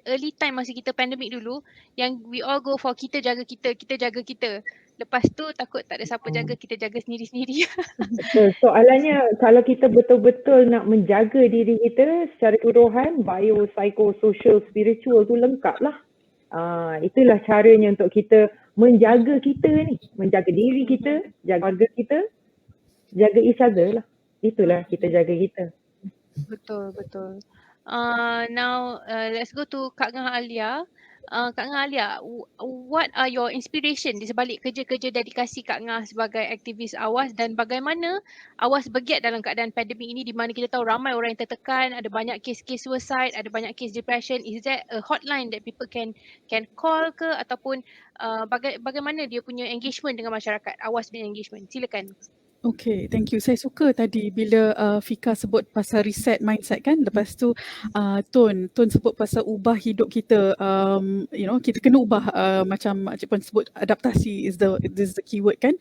early time masa kita pandemik dulu, yang we all go for kita jaga kita, kita jaga kita. Lepas tu takut tak ada siapa jaga, kita jaga sendiri-sendiri. Betul. Soalannya, kalau kita betul-betul nak menjaga diri kita secara keseluruhan, bio, psycho, social, spiritual tu lengkap lah. Itulah caranya untuk kita menjaga kita ni, menjaga diri kita, jaga keluarga kita, jaga each other lah. Itulah kita jaga kita. Betul. Now let's go to Kak Ngah Alia. Kak Ngah Alia, what are your inspiration di sebalik kerja-kerja dedikasi Kak Ngah sebagai aktivis awas, dan bagaimana awas bergiat dalam keadaan pandemik ini di mana kita tahu ramai orang yang tertekan, ada banyak kes-kes suicide, ada banyak kes depression. Is there a hotline that people can call ke, ataupun bagaimana dia punya engagement dengan masyarakat, awas punya engagement? Silakan. Okay, thank you. Saya suka tadi bila Fika sebut pasal reset mindset kan. Lepas tu Tun sebut pasal ubah hidup kita. You know, kita kena ubah macam Cik Puan sebut, adaptasi is the keyword kan.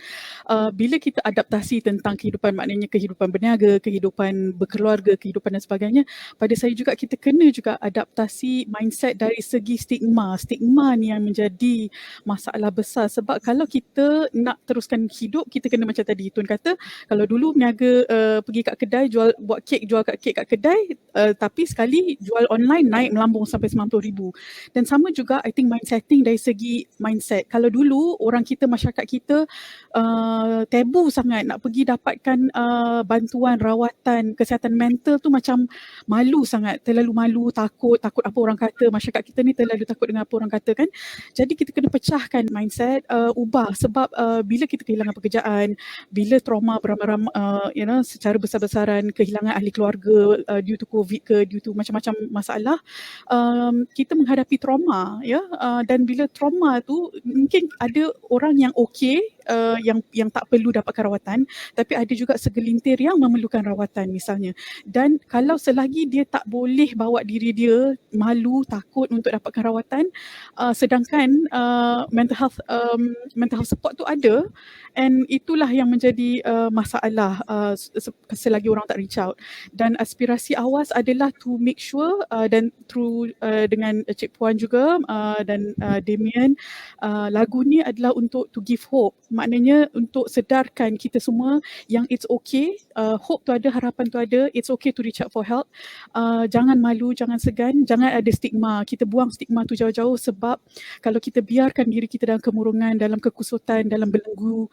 Bila kita adaptasi tentang kehidupan, maknanya kehidupan berniaga, kehidupan berkeluarga, kehidupan dan sebagainya, pada saya juga kita kena juga adaptasi mindset dari segi stigma ni yang menjadi masalah besar. Sebab kalau kita nak teruskan hidup, kita kena macam tadi Tun kata, kalau dulu niaga pergi kat kedai buat kek, jual kek kat kedai, tapi sekali jual online naik melambung sampai 90,000. Dan sama juga I think mindsetting dari segi mindset. Kalau dulu orang kita, masyarakat kita tabu sangat nak pergi dapatkan bantuan rawatan kesihatan mental tu, macam malu sangat, terlalu malu, takut apa orang kata. Masyarakat kita ni terlalu takut dengan apa orang kata kan. Jadi kita kena pecahkan mindset, ubah. Sebab bila kita kehilangan pekerjaan, bila trauma trauma beramai-ramai, secara besar-besaran, kehilangan ahli keluarga due to COVID ke, due to macam-macam masalah, kita menghadapi trauma, dan bila trauma tu mungkin ada orang yang okey, yang tak perlu dapatkan rawatan, tapi ada juga segelintir yang memerlukan rawatan misalnya. Dan kalau selagi dia tak boleh bawa diri dia, malu, takut untuk dapatkan rawatan, sedangkan mental health support tu ada, and itulah yang menjadi masalah selagi orang tak reach out. Dan aspirasi Awas adalah to make sure, dan through dengan Cik Puan juga dan Damien, lagu ni adalah untuk to give hope, maknanya untuk sedarkan kita semua yang it's okay, hope tu ada, harapan tu ada, it's okay to reach out for help. Jangan malu, jangan segan, jangan ada stigma. Kita buang stigma tu jauh-jauh, sebab kalau kita biarkan diri kita dalam kemurungan, dalam kekusutan, dalam belenggu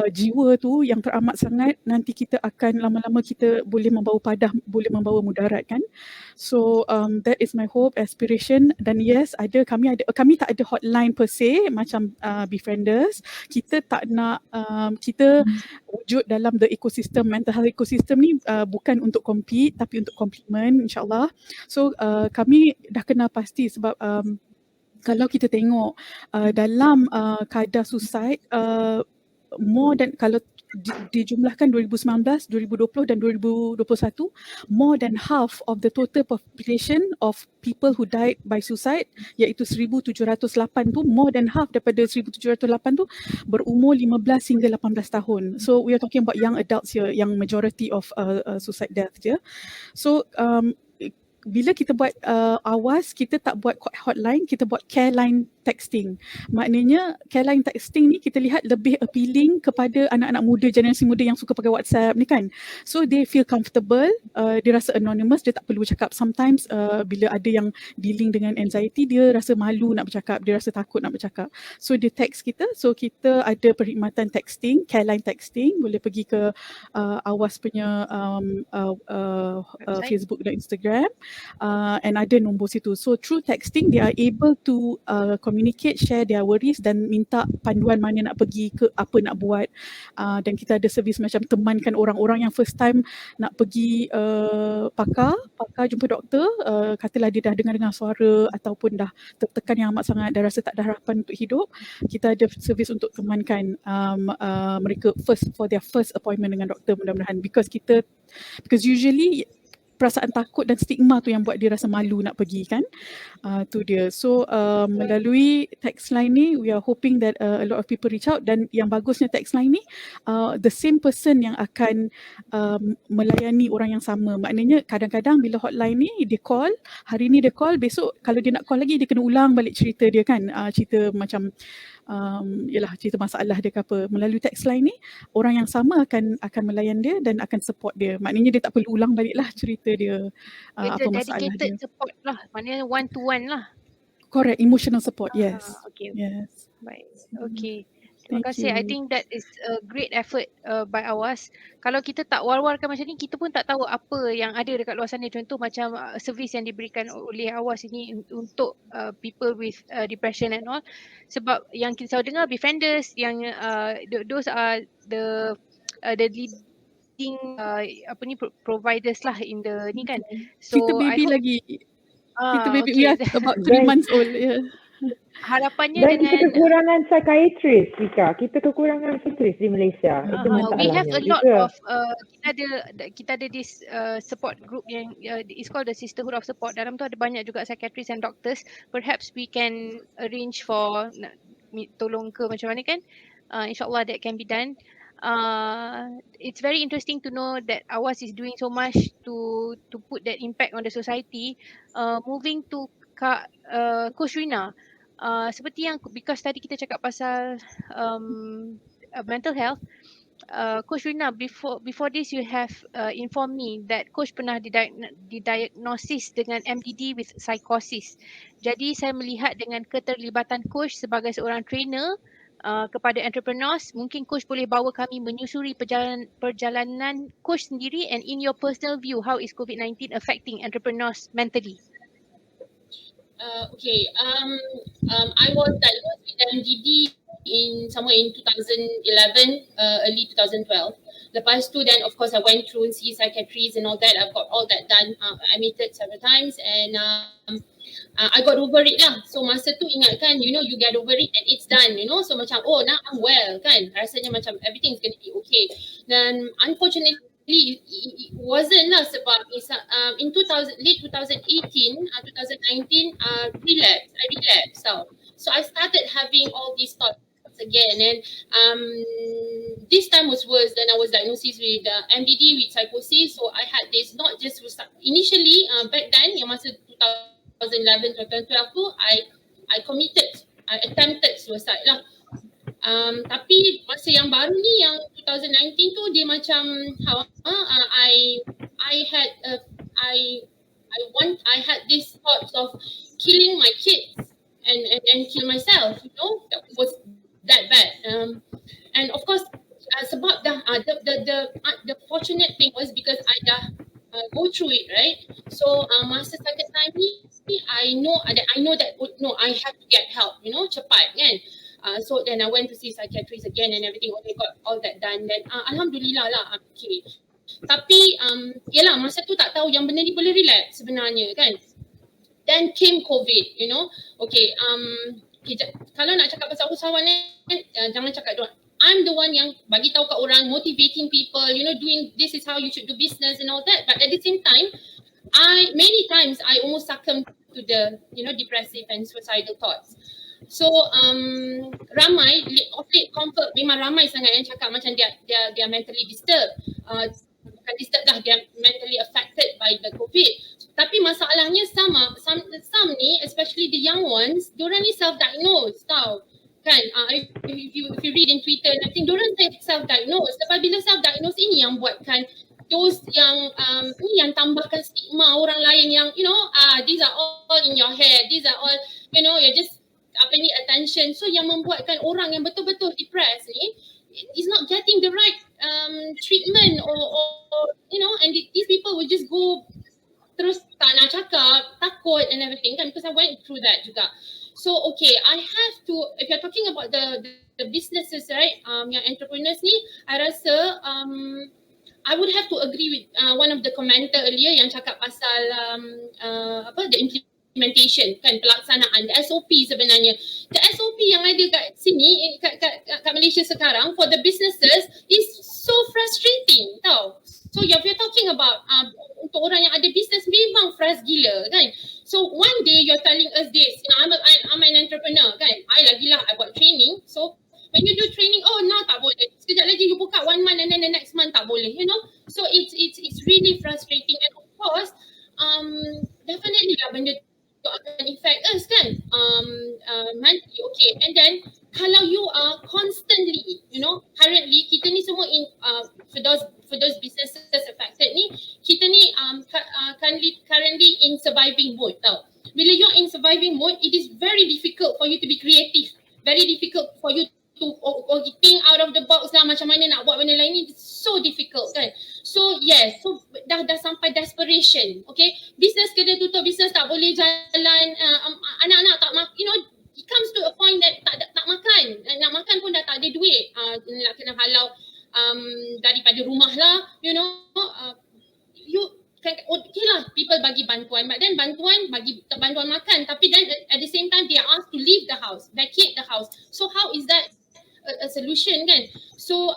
jiwa tu yang teramat sangat, nanti kita akan lama-lama kita boleh membawa padah, boleh membawa mudarat kan. So that is my hope, aspiration. Dan yes, kami tak ada hotline per se macam Befrienders. Kita tak nak kita wujud dalam the ecosystem, mental health ecosystem ni bukan untuk compete tapi untuk complement, insyaAllah. So kami dah kenal pasti, sebab kalau kita tengok dalam kadar suicide, more than, kalau dijumlahkan 2019, 2020 dan 2021, more than half of the total population of people who died by suicide, iaitu 1,708 tu, more than half daripada 1,708 tu berumur 15 hingga 18 tahun. So we are talking about young adults here, yang majority of suicide death je. So bila kita buat Awas, kita tak buat hotline, kita buat care line texting. Maknanya care line texting ni kita lihat lebih appealing kepada anak-anak muda, generasi muda yang suka pakai WhatsApp ni kan. So they feel comfortable, dia rasa anonymous, dia tak perlu cakap. Sometimes bila ada yang dealing dengan anxiety, dia rasa malu nak bercakap, dia rasa takut nak bercakap. So dia text kita, so kita ada perkhidmatan texting, care line texting, boleh pergi ke Awas punya Facebook dan Instagram, and ada nombor situ. So through texting, they are able to communicate, share their worries dan minta panduan mana nak pergi, ke apa nak buat. Dan kita ada servis macam temankan orang-orang yang first time nak pergi pakar jumpa doktor, katalah dia dah dengar suara ataupun dah tertekan yang amat sangat, dah rasa tak ada harapan untuk hidup. Kita ada servis untuk temankan mereka for their first appointment dengan doktor, mudah-mudahan, because usually perasaan takut dan stigma tu yang buat dia rasa malu nak pergi kan. Tu dia. So melalui text line ni, we are hoping that a lot of people reach out. Dan yang bagusnya text line ni, the same person yang akan melayani orang yang sama. Maknanya kadang-kadang bila hotline ni dia call, hari ni dia call, besok kalau dia nak call lagi dia kena ulang balik cerita dia kan. Cerita macam cerita masalah dia ke apa. Melalui text line ni, orang yang sama akan melayan dia dan akan support dia. Maknanya dia tak perlu ulang balik lah cerita dia, apa masalah dia. Dedicated support lah, maknanya one to one lah. Correct, emotional support, yes. Okay. Yes. Baik, okay. Terima Thank kasih. I you. think that is a great effort by Awas. Kalau kita tak war-warkan macam ni, kita pun tak tahu apa yang ada dekat luar sana. Contoh macam servis yang diberikan oleh Awas ini untuk people with depression and all. Sebab yang kita selalu dengar Befrienders, yang those are the leading providers lah in the ni kan. So Kita baby lagi. Kita baby, we are about 3 Dan- months old. Yeah. harapannya Dan kita dengan kekurangan psikiatris, Rika. Kita kekurangan psikiatris di Malaysia. Itu we have masalahnya a lot juga. of kita ada this support group yang it's called the Sisterhood of Support. Dalam tu ada banyak juga psychiatrists and doctors. Perhaps we can arrange for tolong ke macam mana kan. InsyaAllah that can be done. It's very interesting to know that Awas is doing so much to put that impact on the society. Moving to Coach Rina, seperti yang because tadi kita cakap pasal mental health, Coach Rina, before this you have informed me that Coach pernah didiagnosis dengan MDD with psychosis. Jadi saya melihat dengan keterlibatan Coach sebagai seorang trainer kepada entrepreneurs, mungkin Coach boleh bawa kami menyusuri perjalanan Coach sendiri, and in your personal view, how is COVID-19 affecting entrepreneurs mentally? I was diagnosed with MDD somewhere in 2011, early 2012. Lepas tu then of course I went through and see psychiatrists and all that. I've got all that done, admitted several times, and I got over it lah. So masa tu ingat kan, you know, you get over it and it's done, you know. So macam, oh now I'm well kan. Rasanya macam everything's going to be okay. Then unfortunately it wasn't lah, sebab in late 2018, 2019, I relapsed. So I started having all these thoughts again, and this time was worse. Then I was diagnosed with MDD, with psychosis. So I had this, not just initially back then, yang masa 2011, 2012 tu, I attempted suicide lah. Tapi masa yang baru ni, yang 2019 tu, dia macam I had this thoughts of killing my kids and kill myself, you know. That was that bad. And of course, sebab dah the fortunate thing was because I dah go through it, right? So masa sakit time ni, I know that no, I have to get help, you know, cepat kan. So then I went to see psychiatrist again and everything. Okay, got all that done. Then alhamdulillah lah, I'm okay. Tapi yalah, masa tu tak tahu yang benda ni boleh relapse sebenarnya kan. Then came COVID, you know. Okay, kalau nak cakap pasal usahawan jangan cakap doang. I'm the one yang bagi tahu kat orang, motivating people, you know, doing this is how you should do business and all that. But at the same time, many times I almost succumbed to the, you know, depressive and suicidal thoughts. So ramai of late comfort, memang ramai sangat yang cakap macam dia mentally disturbed. Bukan disturbed dah, dia mentally affected by the COVID. Tapi masalahnya some ni, especially the young ones, diorang ni self-diagnosed tau. Kan, if you read in Twitter, I think diorang self-diagnosed. Sebab bila self-diagnosed ini yang buatkan those yang tambahkan stigma orang lain yang, you know, these are all in your head, these are all, you know, you're just attention. So yang membuatkan orang yang betul-betul depressed ni is not getting the right treatment or you know, and these people will just go terus tak nak cakap, takut and everything kan, because I went through that juga. So okay, I have to, if you're talking about the businesses, right, yang entrepreneurs ni, I rasa I would have to agree with one of the commenter earlier yang cakap pasal the implementation kan, pelaksanaan, the SOP sebenarnya. The SOP yang ada kat sini, kat Malaysia sekarang for the businesses is so frustrating tau. So if you're talking about untuk orang yang ada business, memang frust gila kan. So one day you're telling us this, you know, I'm an entrepreneur kan, I buat training. So when you do training, oh no, tak boleh. Sekejap lagi you buka 1 month and then the next month tak boleh, you know. So it's really frustrating, and of course definitely lah benda tu akan affect us kan, nanti. Okay, and then kalau you are constantly, you know, currently kita ni semua in for those businesses affected ni, kita ni currently in surviving mode tau. Bila you're in surviving mode, it is very difficult for you to be creative, very difficult for you to think out of the box lah, macam mana nak buat benda lain ni, it's so difficult kan. So yes, so dah sampai desperation. Okay, business kena tutup, business tak boleh jalan, anak-anak tak makan, you know, it comes to a point that tak makan, nak makan pun dah tak ada duit, nak kena halau daripada rumah lah, you know. You kan, okay lah, people bagi bantuan, but then bantuan makan, tapi then at the same time they are asked to leave the house, vacate the house. So how is that a solution kan? So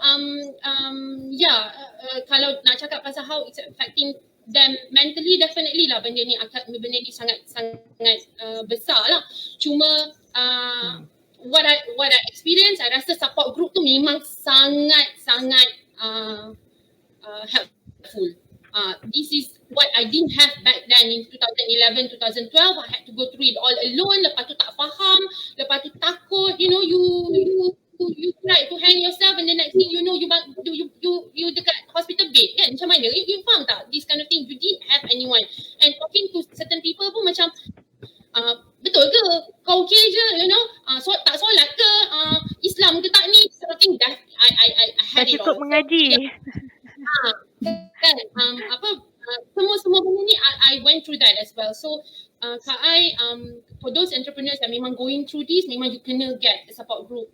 kalau nak cakap pasal how it's affecting them mentally, definitely lah benda ni sangat besar lah. Cuma what I experience, I rasa support group tu memang sangat helpful. This is what I didn't have back then in 2011, 2012. I had to go through it all alone. Lepas tu tak faham, lepas tu takut, you know, you try to hang yourself, and the next thing you know, you dekat hospital bed kan. Macam mana? You faham tak? This kind of thing, you didn't have anyone. And talking to certain people pun macam, betul ke? Kau okay je, you know? Tak solat ke? Islam ke tak ni? Something that I had it all. Cukup mengaji. Kan, semua benda ni I went through that as well. So for those entrepreneurs yang memang going through this, memang you kena get the support group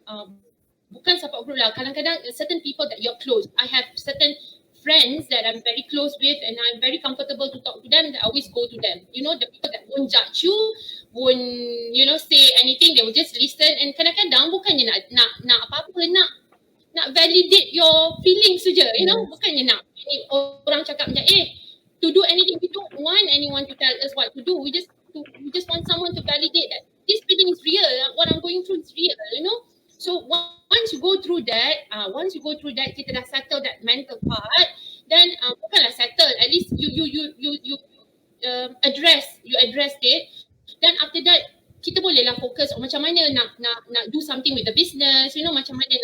bukan support group lah. Kadang-kadang certain people that you're close. I have certain friends that I'm very close with and I'm very comfortable to talk to them, that I always go to them. You know, the people that won't judge you, won't, you know, say anything, they will just listen. And kadang-kadang bukannya nak apa-apa, nak validate your feelings saja, you know, bukannya nak orang cakap macam to do anything. We don't want anyone to tell us what to do. We just want someone to validate that this feeling is real, what I'm going through is real, you know. So once you go through that, kita dah settle that mental part, then bukanlah settle, at least you address it. Then after that, kita bolehlah fokus on macam mana nak do something with the business, you know, macam mana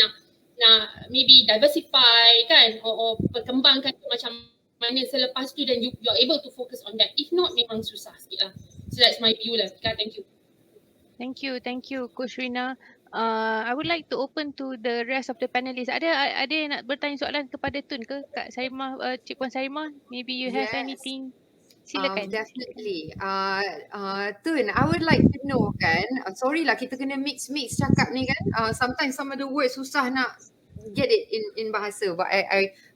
nak maybe diversify kan, or perkembangkan macam mana selepas tu, then you're able to focus on that. If not, memang susah sikit lah. So that's my view lah. Thank you. Thank you, Coach Rina. I would like to open to the rest of the panelists. Ada yang nak bertanya soalan kepada Tun ke, Kak Sarimah, Cik Puan Sarimah? Maybe you have anything. Silakan. Definitely. Tun, I would like to know kan, sorry lah kita kena mix cakap ni kan. Sometimes some of the words susah nak get it in bahasa, but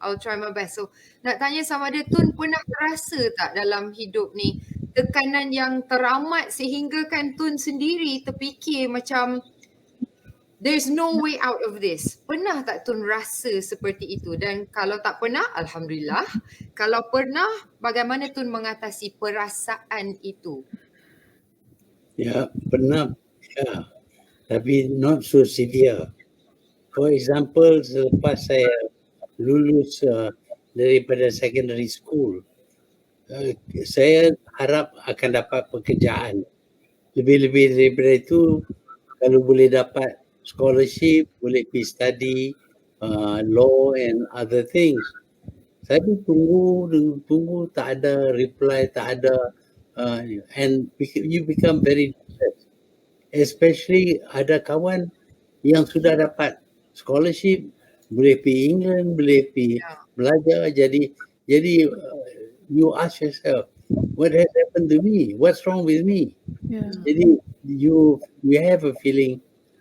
I'll try my best. So nak tanya sama ada Tun pernah terasa tak dalam hidup ni tekanan yang teramat sehingga kan Tun sendiri terfikir macam there's no way out of this. Pernah tak Tun rasa seperti itu? Dan kalau tak pernah, Alhamdulillah. Kalau pernah, bagaimana Tun mengatasi perasaan itu? Ya, pernah. Ya. Tapi not so severe. For example, selepas saya lulus daripada secondary school, saya harap akan dapat pekerjaan. Lebih-lebih daripada itu, kalau boleh dapat scholarship, boleh pergi study law and other things. Saya tunggu, tak ada reply, tak ada, and you become very depressed. Especially ada kawan yang sudah dapat scholarship, boleh pergi England, boleh pergi belajar. Jadi you ask yourself, what has happened to me? What's wrong with me? Jadi you have a feeling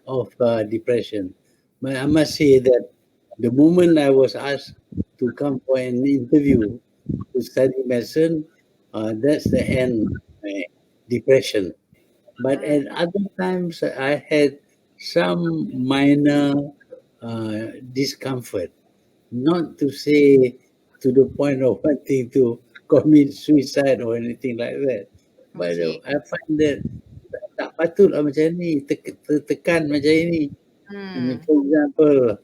of depression. But I must say that the moment I was asked to come for an interview to study medicine, that's the end depression. But at other times I had some minor discomfort, not to say to the point of wanting to commit suicide or anything like that. But I find that tak patutlah macam ni, tertekan macam ini. For example,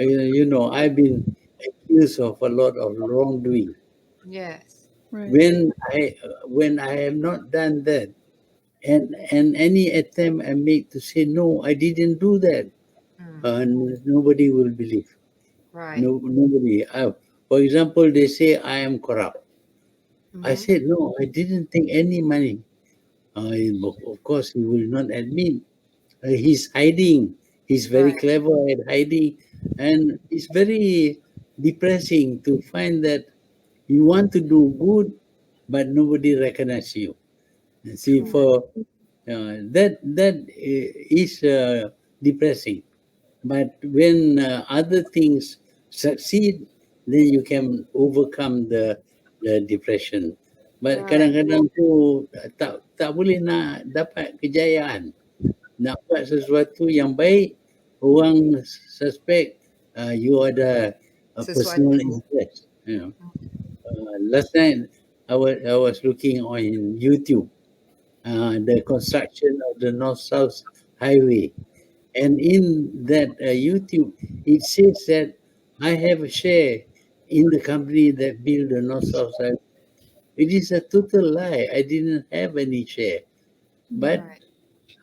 you know, I've been accused of a lot of wrongdoing. Yes. Right. When I have not done that, and any attempt I make to say no, I didn't do that, nobody will believe. Right. Nobody. For example, they say I am corrupt. I said no, I didn't take any money. Of course, he will not admit. He's hiding. He's very clever at hiding, and it's very depressing to find that you want to do good, but nobody recognizes you. See, for that is depressing. But when other things succeed, then you can overcome the depression. But kadang-kadang tu tak boleh nak dapat kejayaan. Nak buat sesuatu yang baik, orang suspect you ada personal interest. You know. Last night I was looking on YouTube the construction of the North-South Highway, and in that YouTube it says that I have a share in the company that built the North-South Highway. It is a total lie. I didn't have any share, but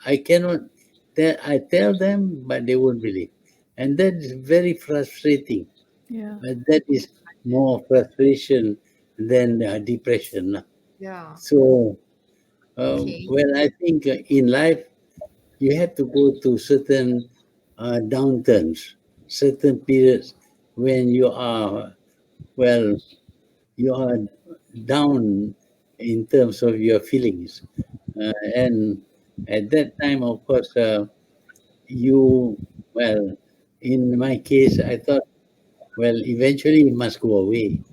I cannot. I tell them, but they won't believe, and that is very frustrating. Yeah. That is more frustration than depression. Yeah. So, well, I think in life you have to go to certain downturns, certain periods when you are, well, you are down in terms of your feelings, and at that time, of course, you, well, in my case, I thought, well, eventually it must go away.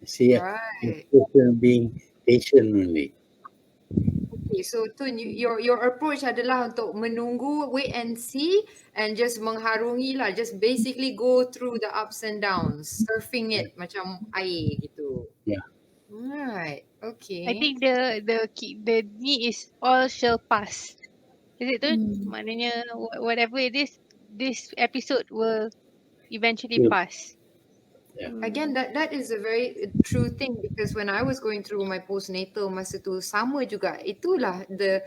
See, it's Right. a question of being patient only. Okay, so Tun, your approach adalah untuk menunggu, wait and see, and just mengharungi lah, just basically go through the ups and downs, surfing it macam air gitu. Yeah. Right. I Okay. think the ni is all shall pass. Is it tu? Maknanya whatever it is, this episode will eventually Yeah. pass. Yeah. Again, that is a very true thing, because when I was going through my postnatal masa tu sama juga. Itulah the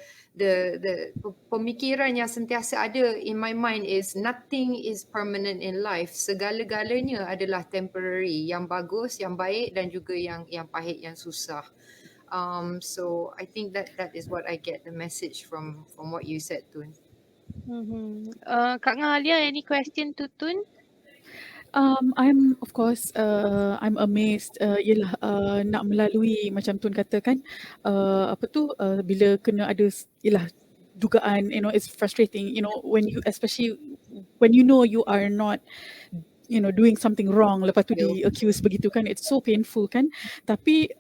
pemikiran yang sentiasa ada in my mind is nothing is permanent in life. Segala-galanya adalah temporary. Yang bagus, yang baik dan juga yang pahit, yang susah. So I think that is what I get the message from what you said, Tun. Kak Alia, any question to Tun? I'm of course I'm amazed yelah nak melalui macam Tun kata kan apa tu bila kena ada yelah dugaan, you know, it's frustrating, you know, when you, especially when you know you are not, you know, doing something wrong, lepas tu di accuse begitu kan, it's so painful kan. Tapi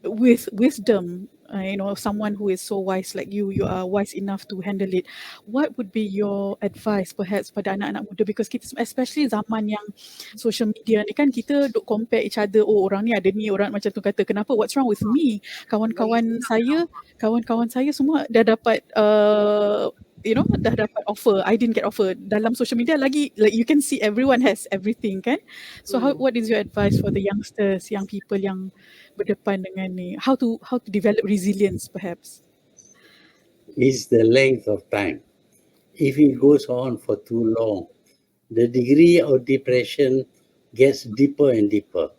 with wisdom, you know, someone who is so wise like you are wise enough to handle it. What would be your advice perhaps pada anak-anak muda, because kita especially zaman yang social media ni kan, kita duk compare each other, oh orang ni ada ni, orang macam tu kata kenapa, what's wrong with me, kawan-kawan saya semua dah dapat you know, dah dapat offer, I didn't get offer. Dalam social media lagi, like you can see everyone has everything kan. So what is your advice for the youngsters, young people yang berdepan dengan ni, how to develop resilience perhaps? Is the length of time. If it goes on for too long, the degree of depression gets deeper and deeper.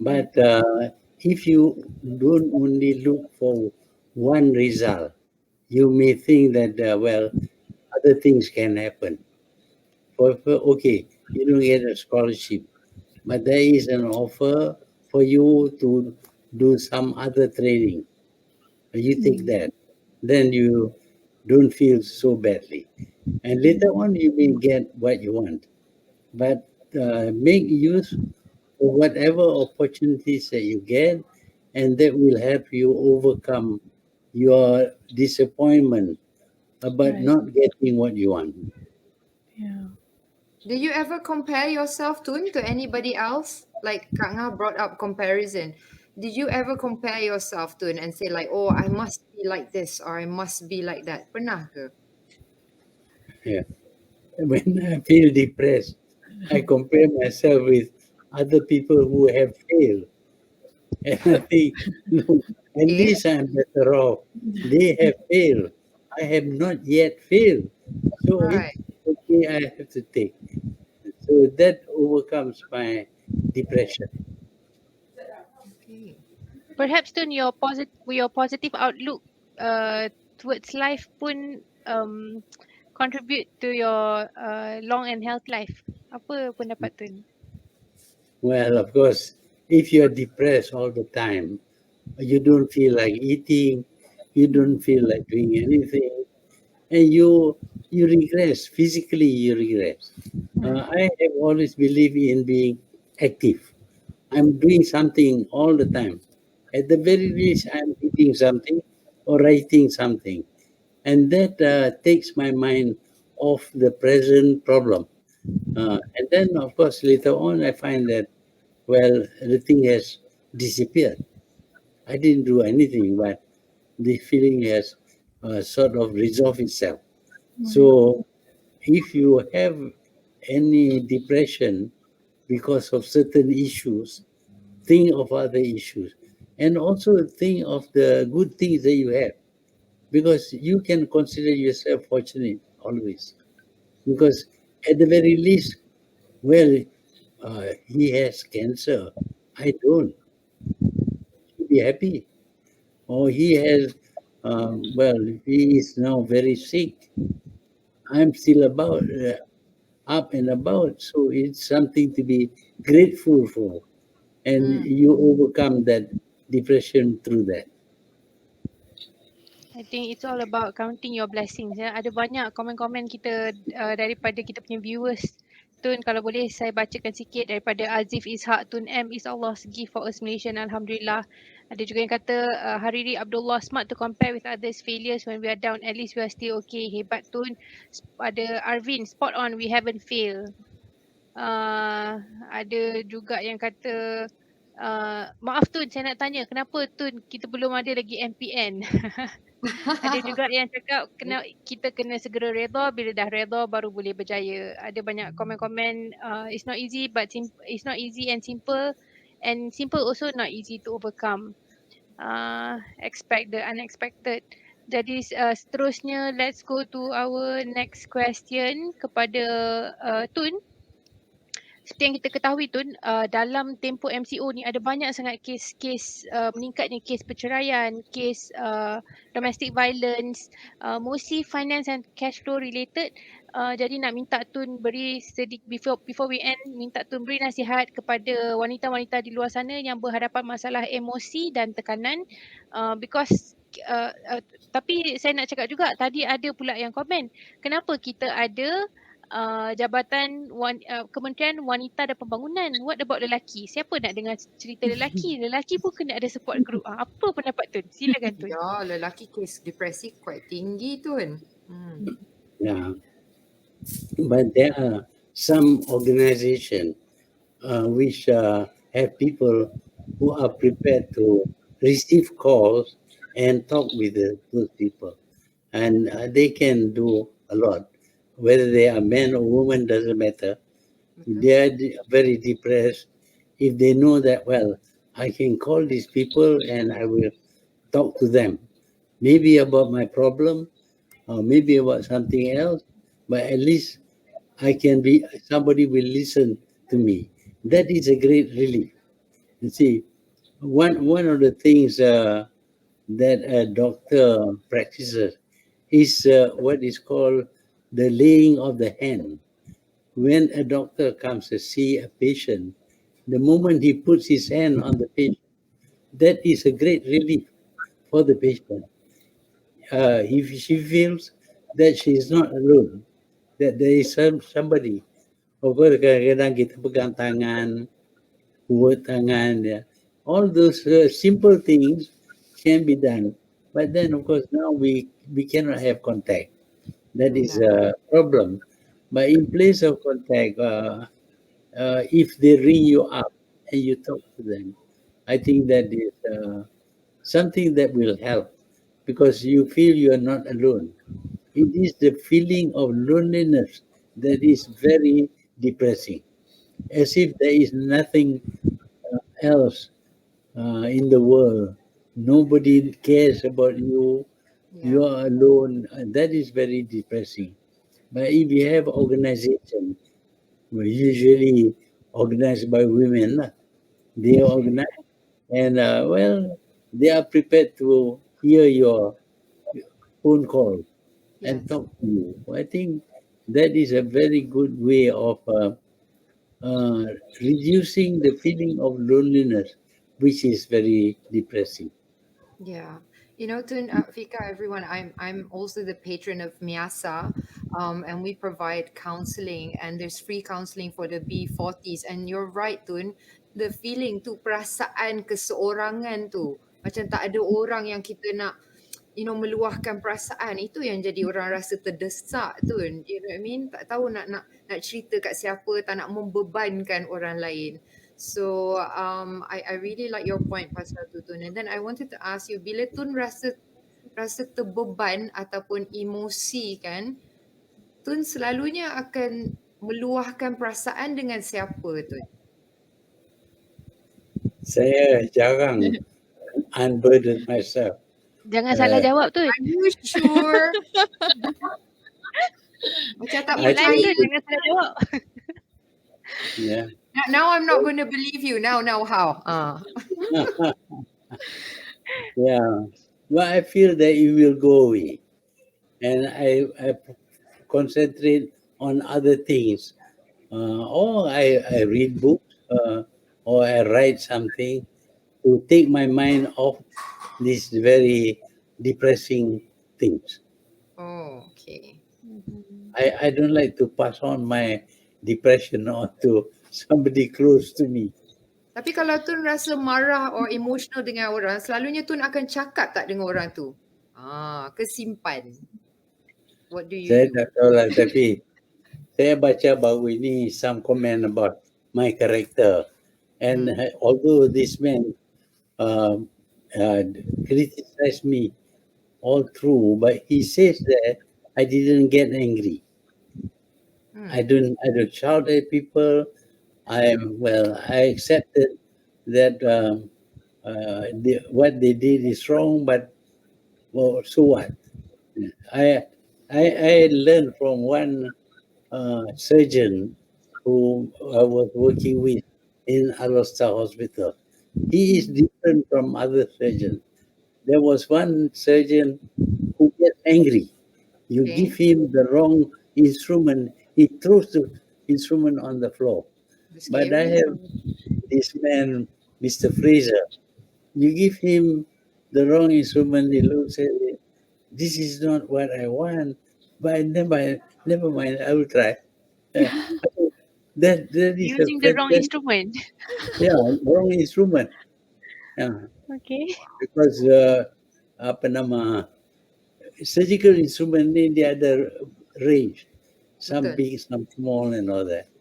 But if you don't only look for one result, you may think that, well, other things can happen. Okay, you don't get a scholarship, but there is an offer for you to do some other training. You take that, then you don't feel so badly. And later on, you may get what you want. But make use of whatever opportunities that you get, and that will help you overcome your disappointment about not getting what you want. Yeah. Did you ever compare yourself, Tun, to anybody else? Like Kak Nga brought up comparison. Did you ever compare yourself, Tun, and say like, oh, I must be like this or I must be like that? Pernah ke? Yeah. When I feel depressed, I compare myself with other people who have failed. And I think, no, at least I'm better off. They have failed. I have not yet failed. So Right. it's okay, I have to take. So that overcomes my depression. Okay. Perhaps Tun, your positive outlook towards life pun contribute to your long and health life. Apa pendapat Tun? Well, of course, if you're depressed all the time, you don't feel like eating, you don't feel like doing anything, and you regress. Physically, you regress. I have always believed in being active. I'm doing something all the time. At the very least, I'm reading something or writing something. And that takes my mind off the present problem. And then, of course, later on, I find that, well, the thing has disappeared. I didn't do anything, but the feeling has sort of resolved itself. So if you have any depression because of certain issues, think of other issues. And also think of the good things that you have. Because you can consider yourself fortunate always. Because at the very least, well, he has cancer. I don't. Be happy. Or he has, well, he is now very sick. I'm still up and about. So it's something to be grateful for. And you overcome that depression through that. I think it's all about counting your blessings. Ya. Ada banyak komen-komen kita daripada kita punya viewers. Tun, kalau boleh saya bacakan sikit daripada Azif Ishak. Tun M is Allah's gift for us Malaysian. Alhamdulillah. Ada juga yang kata Hariri Abdullah, smart to compare with others' failures when we are down. At least we are still okay. Hebat Tun. Ada Arvin, spot on, we haven't failed. Ada juga yang kata maaf Tun, saya nak tanya kenapa Tun kita belum ada lagi MPN. Ada juga yang cakap kita kena segera redha, bila dah redha baru boleh berjaya. Ada banyak komen-komen it's not easy it's not easy and simple also not easy to overcome. Expect the unexpected. Jadi seterusnya let's go to our next question kepada Tun. Seperti yang kita ketahui Tun, dalam tempoh MCO ni ada banyak sangat kes-kes meningkatnya kes perceraian, kes domestic violence, mostly finance and cash flow related. Jadi nak minta Tun beri before we end, minta Tun beri nasihat kepada wanita-wanita di luar sana yang berhadapan masalah emosi dan tekanan, because tapi saya nak cakap juga tadi ada pula yang komen, kenapa kita ada Jabatan Kementerian Wanita dan Pembangunan. What about lelaki? Siapa nak dengar cerita lelaki? Lelaki pun kena ada support group. Apa pendapat Tun? Silakan Tun. Ya, lelaki kes depresi quite tinggi Tun. Yeah. But there are some organizations which have people who are prepared to receive calls and talk with those people. And they can do a lot. Whether they are men or women doesn't matter. They are very depressed. If they know that, well, I can call these people and I will talk to them. Maybe about my problem or maybe about something else, but at least somebody will listen to me. That is a great relief. You see, one of the things that a doctor practices is what is called the laying of the hand. When a doctor comes to see a patient, the moment he puts his hand on the patient, that is a great relief for the patient. If she feels that she is not alone, that there is somebody. Kadang-kadang kita pegang tangan, buat tangan, all those simple things can be done. But then, of course, now we cannot have contact. That is a problem. But in place of contact, if they ring you up and you talk to them, I think that is something that will help because you feel you are not alone. It is the feeling of loneliness that is very depressing, as if there is nothing else in the world. Nobody cares about you. You are alone. That is very depressing. But if you have organization, usually organized by women, they organize and they are prepared to hear your phone call and talk to you. I think that is a very good way of reducing the feeling of loneliness, which is very depressing. Yeah. You know, Tun, Fika, everyone, I'm also the patron of Miasa, and we provide counseling, and there's free counseling for the B40s. And you're right, Tun, the feeling tu, perasaan keseorangan tu, macam tak ada orang yang kita nak, meluahkan perasaan, itu yang jadi orang rasa terdesak, Tun. You know what I mean? Tak tahu nak cerita kat siapa, tak nak membebankan orang lain. So I really like your point pasal tu Tun. And then I wanted to ask you, bila Tun rasa terbeban ataupun emosi kan, Tun selalunya akan meluahkan perasaan dengan siapa Tun? Saya jarang unburden myself. Jangan salah jawab Tun. Are you sure? Macam tak Lain percaya. Tun, jangan salah jawab. Yeah. Now I'm not going to believe you. Now how? Yeah. Well, I feel that it will go away. And I concentrate on other things. Or I read books or I write something to take my mind off this very depressing things. Oh, okay. I don't like to pass on my depression on to somebody close to me. Tapi kalau Tun rasa marah or emotional dengan orang, selalunya Tun akan cakap tak dengan orang tu? Kesimpan. What do you Saya do? tak tahu lah, tapi saya baca baru ini some comment about my character, and although this man criticized me all through, but he says that I didn't get angry. I don't shout at people. I accepted that what they did is wrong, but well, so what? I learned from one surgeon who I was working with in Al-Star Hospital. He is different from other surgeons. There was one surgeon who gets angry. You give him the wrong instrument, he throws the instrument on the floor. But I have this man, Mr. Fraser. You give him the wrong instrument, he looks at it. This is not what I want, but never mind, I will try. That is Using the wrong instrument. Yeah, wrong instrument. Yeah. Okay. Because surgical instrument ni dia ada range, some big, some small, and all that.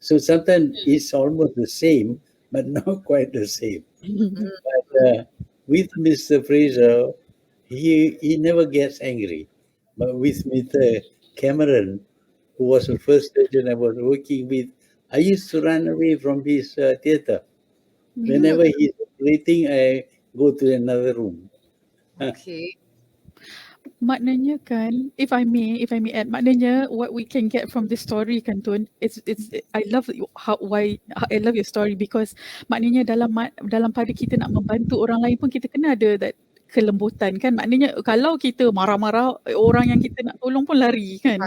So sometimes it's almost the same, but not quite the same. But with Mr. Fraser, he never gets angry. But with Mr. Cameron, who was the first surgeon I was working with, I used to run away from his theater. Whenever he's operating, I go to another room. Okay. Maknanya kan, if I may add, maknanya what we can get from this story kan Tun, it's I love I love your story, because maknanya dalam pada kita nak membantu orang lain pun kita kena ada that kelembutan kan. Maknanya kalau kita marah-marah, orang yang kita nak tolong pun lari kan.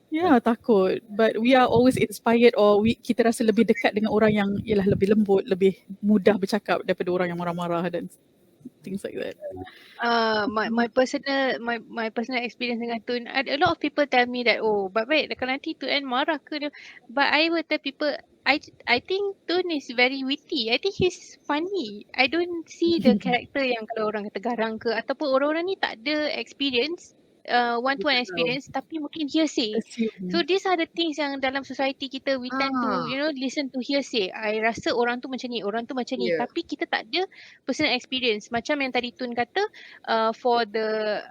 Ya, takut. But we are always inspired, or kita rasa lebih dekat dengan orang yang ialah lebih lembut, lebih mudah bercakap daripada orang yang marah-marah dan things like that. My personal experience dengan Tun, a lot of people tell me that, oh, baik kalau nanti Tun marah ke dia. But I will tell people, I think Tun is very witty. I think he's funny. I don't see the character yang kalau orang kata garang ke, ataupun orang-orang ni tak ada experience, one-to-one experience, tapi mungkin hearsay. So these are the things yang dalam society kita we tend to listen to hearsay. I rasa orang tu macam ni, orang tu macam ni, tapi kita tak ada personal experience. Macam yang tadi Tun kata, for the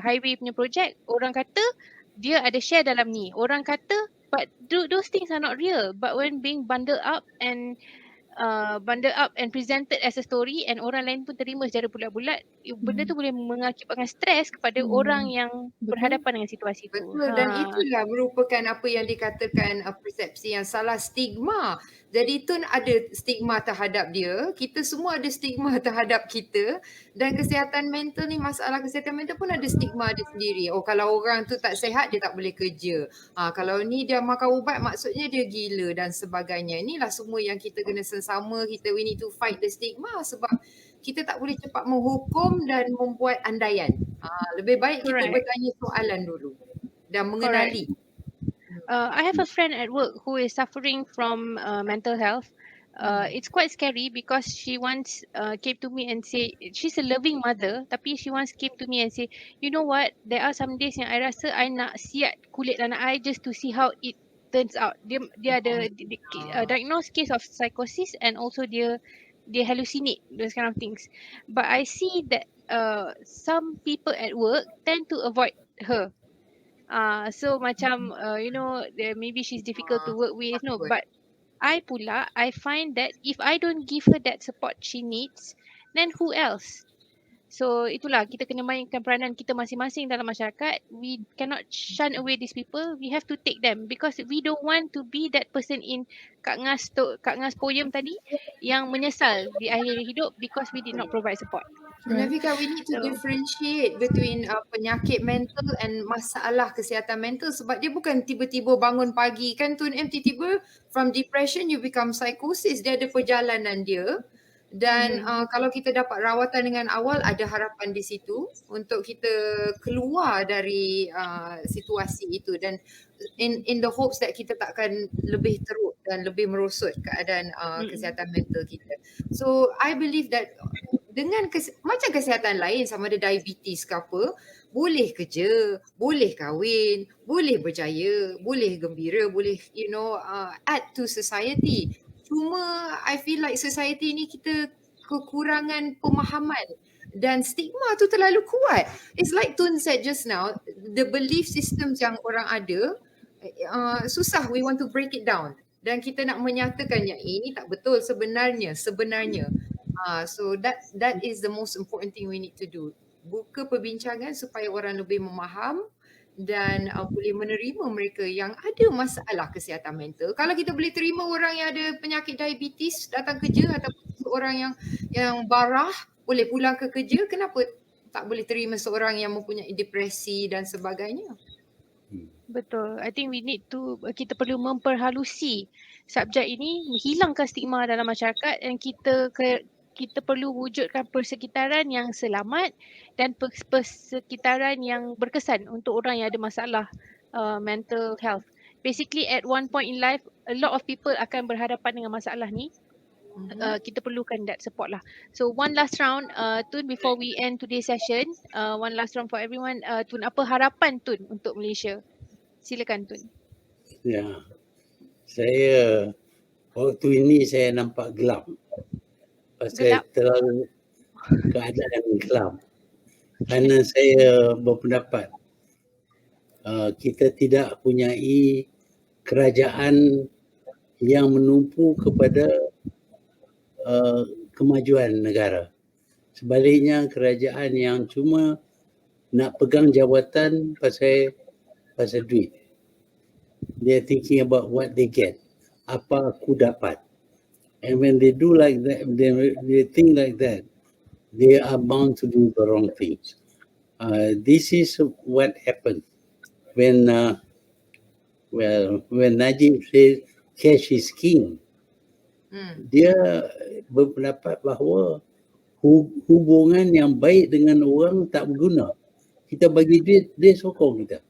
highway punya project, orang kata dia ada share dalam ni, orang kata, but those things are not real. But when being bundled up and presented as a story, and orang lain pun terima secara bulat-bulat, benda tu boleh mengakibatkan stres kepada orang yang berhadapan dengan situasi tu. Betul, dan itulah merupakan apa yang dikatakan persepsi yang salah, stigma. Jadi Tun ada stigma terhadap dia, kita semua ada stigma terhadap kita, dan kesihatan mental ni, masalah kesihatan mental pun ada stigma dia sendiri. Oh, kalau orang tu tak sihat, dia tak boleh kerja. Kalau ni dia makan ubat, maksudnya dia gila dan sebagainya. Inilah semua yang kita kena sama, we need to fight the stigma, sebab kita tak boleh cepat menghukum dan membuat andaian. Lebih baik kita bertanya soalan dulu dan mengenali. I have a friend at work who is suffering from mental health. It's quite scary because she once came to me and say, she's a loving mother, tapi she once came to me and say, you know what, there are some days yang I rasa I nak siat kulit anak I just to see how it turns out. Dia ada diagnosed case of psychosis, and also dia hallucinate, those kind of things. But I see that some people at work tend to avoid her. So macam maybe she's difficult to work with, no, but I find that if I don't give her that support she needs, then who else? So itulah, kita kena mainkan peranan kita masing-masing dalam masyarakat. We cannot shun away these people. We have to take them, because we don't want to be that person in Kak Ngas poem tadi yang menyesal di akhir hidup because we did not provide support. Nafika, we need to differentiate between penyakit mental and masalah kesihatan mental, sebab dia bukan tiba-tiba bangun pagi kan Tun, tiba-tiba from depression you become psychosis. Dia ada perjalanan dia. Dan kalau kita dapat rawatan dengan awal, ada harapan di situ untuk kita keluar dari situasi itu, dan in the hopes that kita takkan lebih teruk dan lebih merosot keadaan kesihatan mental kita. So I believe that dengan macam kesihatan lain, sama ada diabetes ke apa, boleh kerja, boleh kahwin, boleh berjaya, boleh gembira, boleh add to society. Cuma I feel like society ni kita kekurangan pemahaman dan stigma tu terlalu kuat. It's like Tun said just now, the belief systems yang orang ada, susah we want to break it down. Dan kita nak menyatakan yang ini tak betul sebenarnya. So that is the most important thing we need to do. Buka perbincangan supaya orang lebih memaham dan boleh menerima mereka yang ada masalah kesihatan mental. Kalau kita boleh terima orang yang ada penyakit diabetes datang kerja, ataupun orang yang barah boleh pulang ke kerja, kenapa tak boleh terima seorang yang mempunyai depresi dan sebagainya? Betul. I think kita perlu memperhalusi subjek ini, menghilangkan stigma dalam masyarakat, dan kita perlu wujudkan persekitaran yang selamat dan persekitaran yang berkesan untuk orang yang ada masalah mental health. Basically at one point in life, a lot of people akan berhadapan dengan masalah ni. Kita perlukan that support lah. So one last round, Tun, before we end today's session, one last round for everyone. Tun, apa harapan Tun untuk Malaysia? Silakan Tun. Ya, saya waktu ini saya nampak gelap. Pasal terlalu keadaan gelap. Kerana saya berpendapat kita tidak punyai kerajaan yang menumpu kepada kemajuan negara. Sebaliknya kerajaan yang cuma nak pegang jawatan pasal duit. They're thinking about what they get. Apa aku dapat. And when they do like that, they think like that, they are bound to do the wrong things. This is what happened when Najib says cash is king. Dia berpendapat bahawa hubungan yang baik dengan orang tak berguna. Kita bagi duit, dia sokong kita.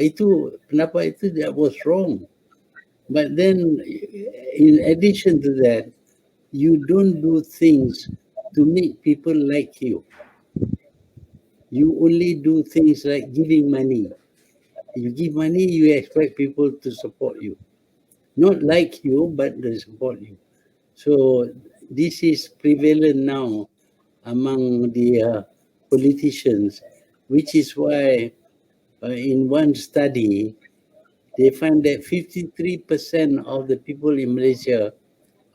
Itu pendapat itu that was wrong. But then, in addition to that, you don't do things to make people like you. You only do things like giving money. You give money, you expect people to support you. Not like you, but they support you. So, this is prevalent now among the politicians, which is why in one study, they find that 53% of the people in Malaysia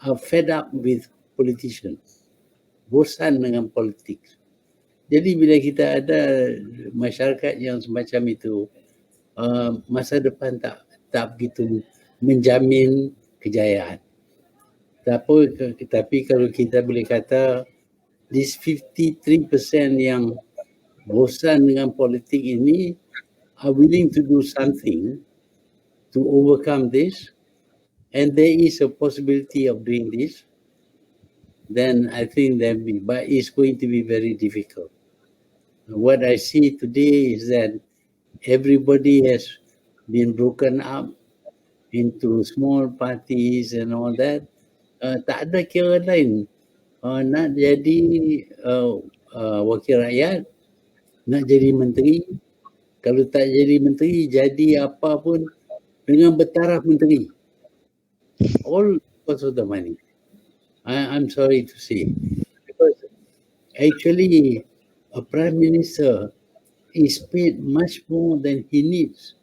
are fed up with politicians. Bosan dengan politik. Jadi bila kita ada masyarakat yang semacam itu, masa depan tak begitu menjamin kejayaan. Tapi kalau kita boleh kata, this 53% yang bosan dengan politik ini are willing to do something to overcome this, and there is a possibility of doing this, then I think but it's going to be very difficult. What I see today is that everybody has been broken up into small parties and all that. Tak ada kira lain. Nak jadi wakil rakyat, nak jadi menteri. Kalau tak jadi menteri, jadi apa pun dengan bertaraf menteri. All because of the money. I'm sorry to say. Because actually, a prime minister is paid much more than he needs.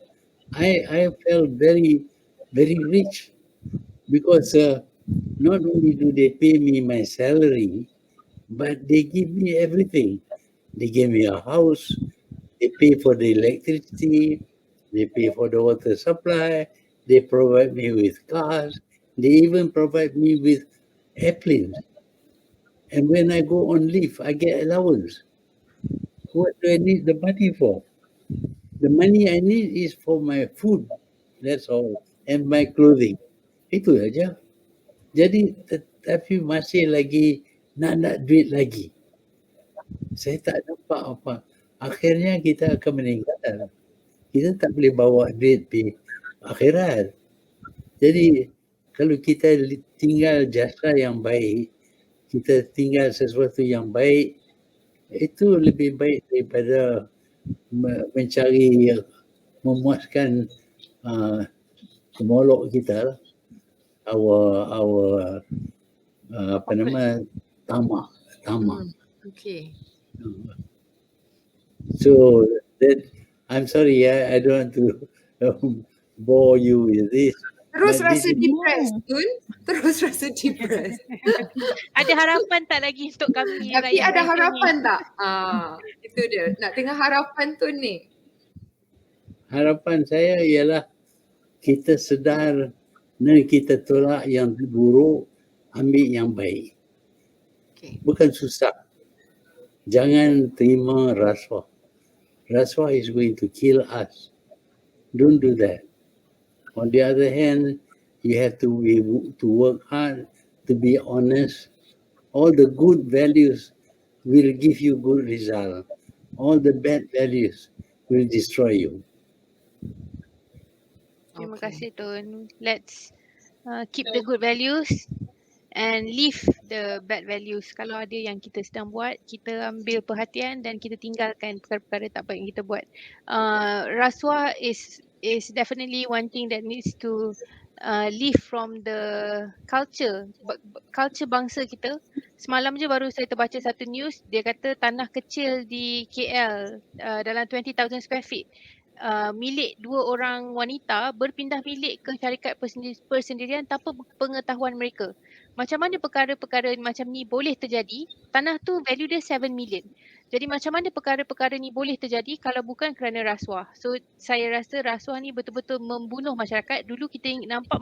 I felt very, very rich because not only do they pay me my salary, but they give me everything. They give me a house, they pay for the electricity, they pay for the water supply, they provide me with cars, they even provide me with airplanes. And when I go on leave, I get allowance. What do I need the money for? The money I need is for my food, that's all, and my clothing. Itu aja. Jadi tapi masih lagi nak duit lagi. Saya tak nampak apa. Akhirnya kita akan meninggal. Kita tak boleh bawa duit pergi akhirat. Jadi kalau kita tinggal jasa yang baik, kita tinggal sesuatu yang baik, itu lebih baik daripada mencari memuaskan kemolok kita, our apa nama, tamak. Okay. So that I'm sorry, I don't want to bore you with this. Terus But rasa this is- depressed, Tun. Terus rasa depressed. Ada harapan tak lagi untuk kami Tapi rakyat ada Malaysia harapan ni? tak? Itu dia. Nak dengar harapan Tun ni. Harapan saya ialah kita sedar dan kita tolak yang buruk, ambil yang baik. Okay. Bukan susah. Jangan terima rasuah. Rasuah is going to kill us. Don't do that. On the other hand, you have to work hard, to be honest. All the good values will give you good result. All the bad values will destroy you. Terima Okay. kasih Tun. Let's keep the good values and leave the bad values. Kalau ada yang kita sedang buat, kita ambil perhatian dan kita tinggalkan perkara-perkara tak baik yang kita buat. Rasuah is definitely one thing that needs to leave from the culture bangsa kita. Semalam je baru saya terbaca satu news, dia kata tanah kecil di KL dalam 20,000 square feet milik 2 orang wanita berpindah milik ke syarikat persendirian tanpa pengetahuan mereka. Macam mana perkara-perkara macam ni boleh terjadi? Tanah tu value dia 7 million. Jadi macam mana perkara-perkara ni boleh terjadi kalau bukan kerana rasuah? So saya rasa rasuah ni betul-betul membunuh masyarakat. Dulu kita nampak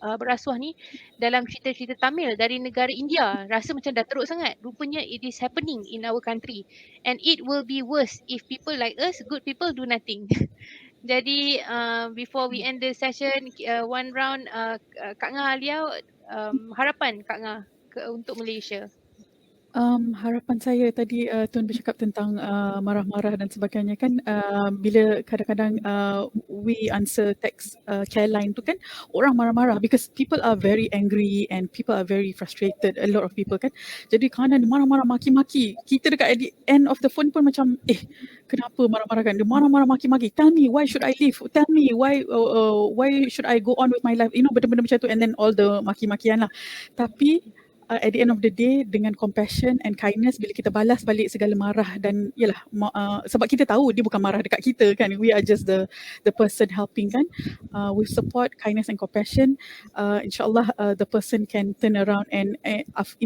rasuah ni dalam cerita-cerita Tamil dari negara India. Rasa macam dah teruk sangat. Rupanya it is happening in our country. And it will be worse if people like us, good people, do nothing. Jadi before we end the session, one round, Kak Ngah Alia, harapan Kak Ngah untuk Malaysia. Harapan saya tadi Tun bercakap tentang marah-marah dan sebagainya kan, bila kadang-kadang we answer text care line tu kan, orang marah-marah because people are very angry and people are very frustrated, a lot of people kan. Jadi kanan marah-marah maki-maki, kita dekat at the end of the phone pun macam kenapa marah-marah kan, dia marah-marah maki-maki, tell me why should I leave, tell me why should I go on with my life, benda-benda macam tu, and then all the maki-makian lah. Tapi at the end of the day, dengan compassion and kindness, bila kita balas balik segala marah dan yalah, sebab kita tahu dia bukan marah dekat kita kan, we are just the person helping kan, with support, kindness and compassion, insyaAllah the person can turn around and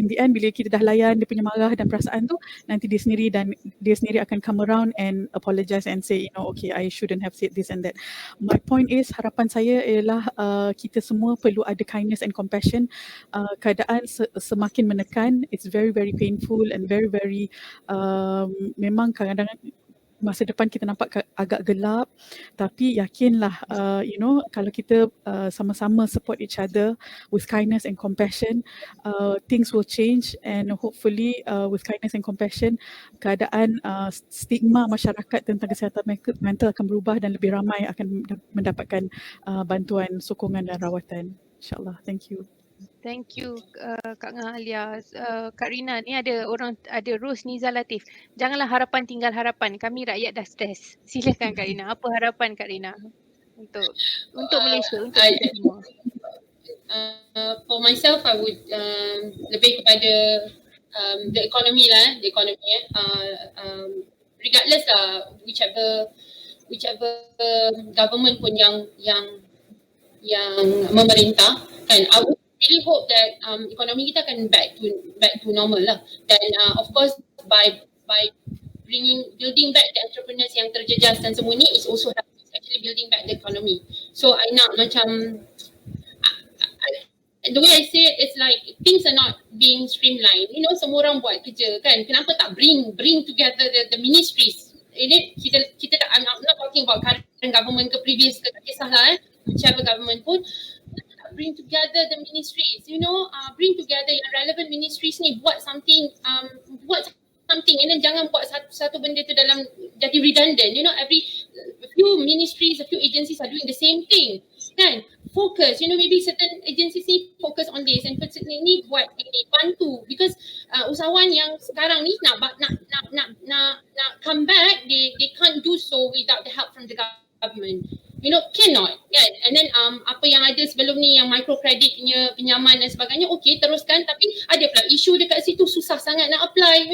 in the end bila kita dah layan dia punya marah dan perasaan tu, nanti dia sendiri akan come around and apologize and say, okay, I shouldn't have said this and that. My point is, harapan saya ialah kita semua perlu ada kindness and compassion. Keadaan semakin menekan, it's very very painful and very very memang kadang-kadang masa depan kita nampak agak gelap, tapi yakinlah kalau kita sama-sama support each other with kindness and compassion, things will change, and hopefully with kindness and compassion, keadaan stigma masyarakat tentang kesihatan mental akan berubah dan lebih ramai akan mendapatkan bantuan, sokongan dan rawatan, insyaAllah. Thank you. Thank you Kak Ngah Alia. Kak Rina, ni ada Ros Niza Latif. Janganlah harapan tinggal harapan. Kami rakyat dah stres. Silakan Kak Rina. Apa harapan Kak Rina untuk Malaysia, untuk kita semua? For myself, I would lebih kepada the economy lah, regardless whichever government pun yang memerintah kan, I would really hope that ekonomi kita akan back to normal lah. Dan of course by building back the entrepreneurs yang terjejas dan semua ni is also actually building back the economy. So I nak macam the way I say it, it's like things are not being streamlined. Semua orang buat kerja kan. Kenapa tak bring together the ministries? Ini kita I'm not talking about current government ke previous ke, tak kisahlah whichever government pun, bring together the ministries, bring together yang relevant ministries ni, buat something and then jangan buat satu benda tu dalam jadi redundant. Every few ministries, a few agencies are doing the same thing, kan? Focus, maybe certain agencies ni focus on this and certain ni buat ini, bantu, because usahawan yang sekarang ni nak come back, they can't do so without the help from the government. Cannot, kan? And then apa yang ada sebelum ni, yang microcredit punya pinjaman dan sebagainya, okay, teruskan, tapi ada pula isu dekat situ, susah sangat nak apply.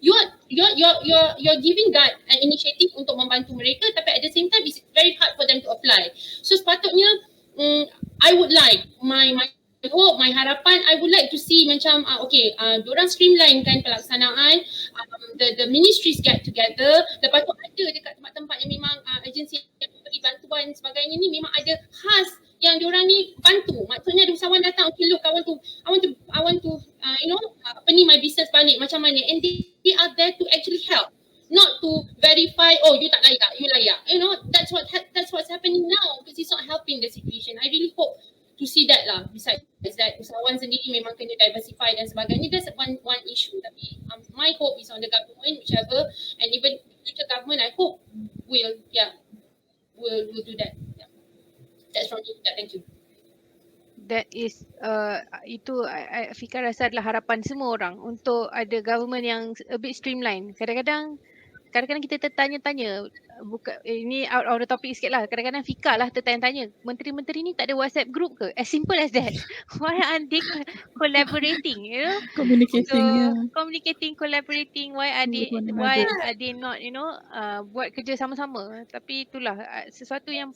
You're giving that an initiative untuk membantu mereka, tapi at the same time it's very hard for them to apply. So sepatutnya I would like my hope, my harapan, I would like to see macam diorang streamline kan pelaksanaan, the ministries get together, lepas tu ada dekat tempat-tempat yang memang agensi yang beri bantuan sebagainya ni memang ada khas yang diorang ni bantu. Maksudnya ada usahawan datang, okay look, I want to my business balik macam mana, and they are there to actually help, not to verify, oh you tak layak, you layak. That's what's happening now, because it's not helping the situation. I really hope to see that lah. Besides that, usahawan sendiri memang kena diversify dan sebagainya. That's one issue. Tapi my hope is on the government, whichever, and even future government, I hope will do that. Yeah. That's from me. Yeah, thank you. That is itu Fika rasa adalah harapan semua orang untuk ada government yang a bit streamline. Kadang-kadang kita tertanya-tanya, ini out of the topic sikit lah. Kadang-kadang Fika lah tertanya-tanya, menteri-menteri ni tak ada WhatsApp group ke? As simple as that. Why aren't they collaborating, communicating, collaborating? Why are they not, buat kerja sama-sama? Tapi itulah sesuatu yang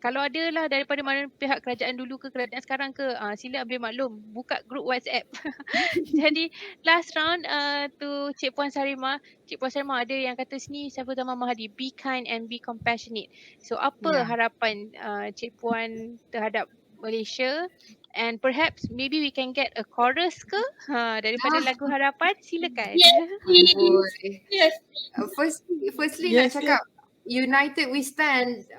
kalau ada lah daripada mana pihak kerajaan dulu ke kerajaan sekarang ke, sila ambil maklum, buka grup WhatsApp. Jadi last round tu Cik Puan Sarimah ada yang kata sini, Saiful Zaman Mahathir, be kind and be compassionate. So apa harapan Cik Puan terhadap Malaysia, and perhaps maybe we can get a chorus ke daripada lagu harapan, silakan. Yes. Firstly nak cakap, united we stand,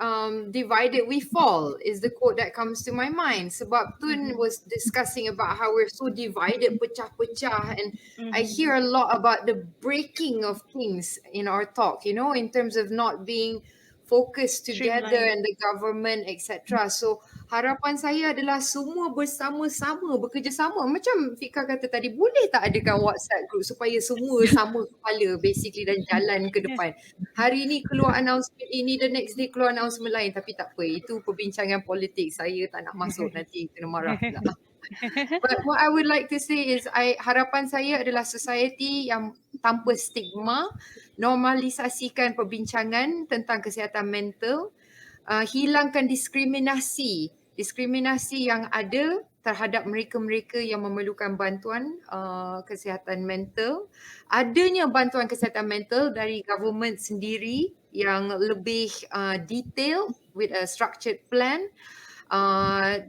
divided we fall is the quote that comes to my mind. Sebab Tun was discussing about how we're so divided, pecah-pecah, and I hear a lot about the breaking of things in our talk, in terms of not being focused together and the government, etc. So harapan saya adalah semua bersama-sama, bekerjasama. Macam Fika kata tadi, boleh tak adakan WhatsApp group supaya semua sama kepala basically dan jalan ke depan. Hari ni keluar announcement ini, the next day keluar announcement lain, tapi tak apa, itu perbincangan politik, saya tak nak masuk, nanti kena marah pula. But what I would like to say is, harapan saya adalah society yang tanpa stigma, normalisasikan perbincangan tentang kesihatan mental, hilangkan diskriminasi yang ada terhadap mereka-mereka yang memerlukan bantuan kesihatan mental, adanya bantuan kesihatan mental dari government sendiri yang lebih detail with a structured plan,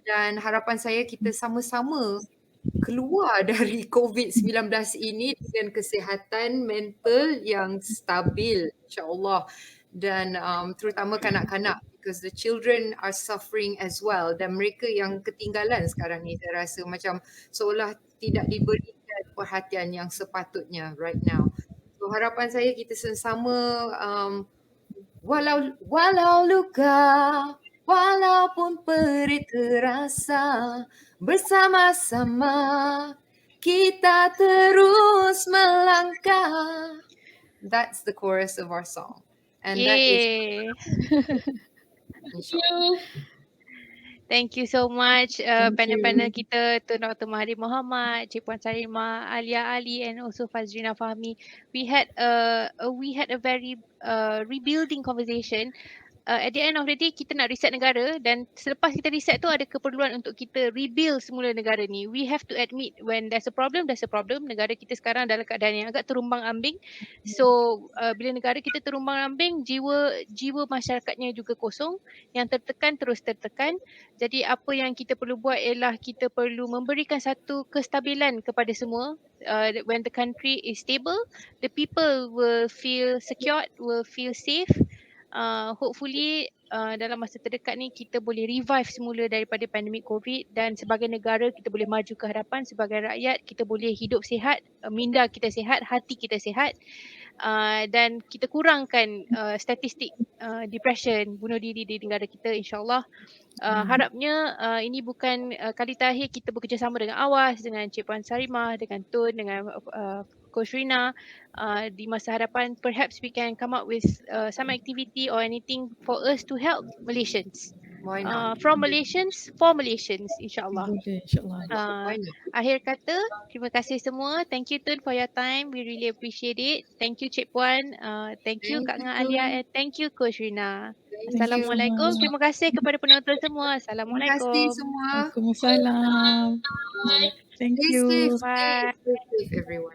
dan harapan saya kita sama-sama keluar dari COVID-19 ini dengan kesihatan mental yang stabil, insyaAllah, dan terutama kanak-kanak, because the children are suffering as well, dan mereka yang ketinggalan sekarang ni saya rasa macam seolah tidak diberikan perhatian yang sepatutnya right now. So harapan saya kita sama-sama, walau luka, walaupun perih terasa, bersama-sama kita terus melangkah. That's the chorus of our song. And that is Thank you so much panel-panel kita, Tun Dr Mahatir Mohamad, Cik Puan Sarimah, Alia Ali, and also Fazrina Fahmi. We had a very rebuilding conversation. At the end of the day, kita nak reset negara, dan selepas kita reset tu ada keperluan untuk kita rebuild semula negara ni. We have to admit when there's a problem. Negara kita sekarang dalam keadaan yang agak terumbang ambing. So bila negara kita terumbang ambing, jiwa masyarakatnya juga kosong. Yang tertekan terus tertekan. Jadi apa yang kita perlu buat ialah kita perlu memberikan satu kestabilan kepada semua. When the country is stable, the people will feel secured, will feel safe. Hopefully dalam masa terdekat ni kita boleh revive semula daripada pandemik COVID, dan sebagai negara kita boleh maju ke hadapan, sebagai rakyat kita boleh hidup sihat, minda kita sihat, hati kita sihat, dan kita kurangkan statistik depression, bunuh diri di negara kita, insyaAllah. Harapnya ini bukan kali terakhir kita bekerjasama dengan Awas, dengan Cik Puan Sarimah, dengan Tun, dengan Coach Rina di masa hadapan. Perhaps we can come up with some activity or anything for us to help Malaysians. Why not? From Malaysians for Malaysians, insyaAllah. Boleh, insyaAllah. Why not? Akhir kata, terima kasih semua. Thank you Tun for your time. We really appreciate it. Thank you Cik Puan. Thank you Kak Thank Ngah you, Alia, Tun. and thank you Coach Rina. Thank you. Assalamualaikum. Terima kasih kepada penonton semua. Terima kasih Assalamualaikum. semua. Waalaikumsalam. Bye. Thank Stay you. safe. Bye. Stay safe everyone.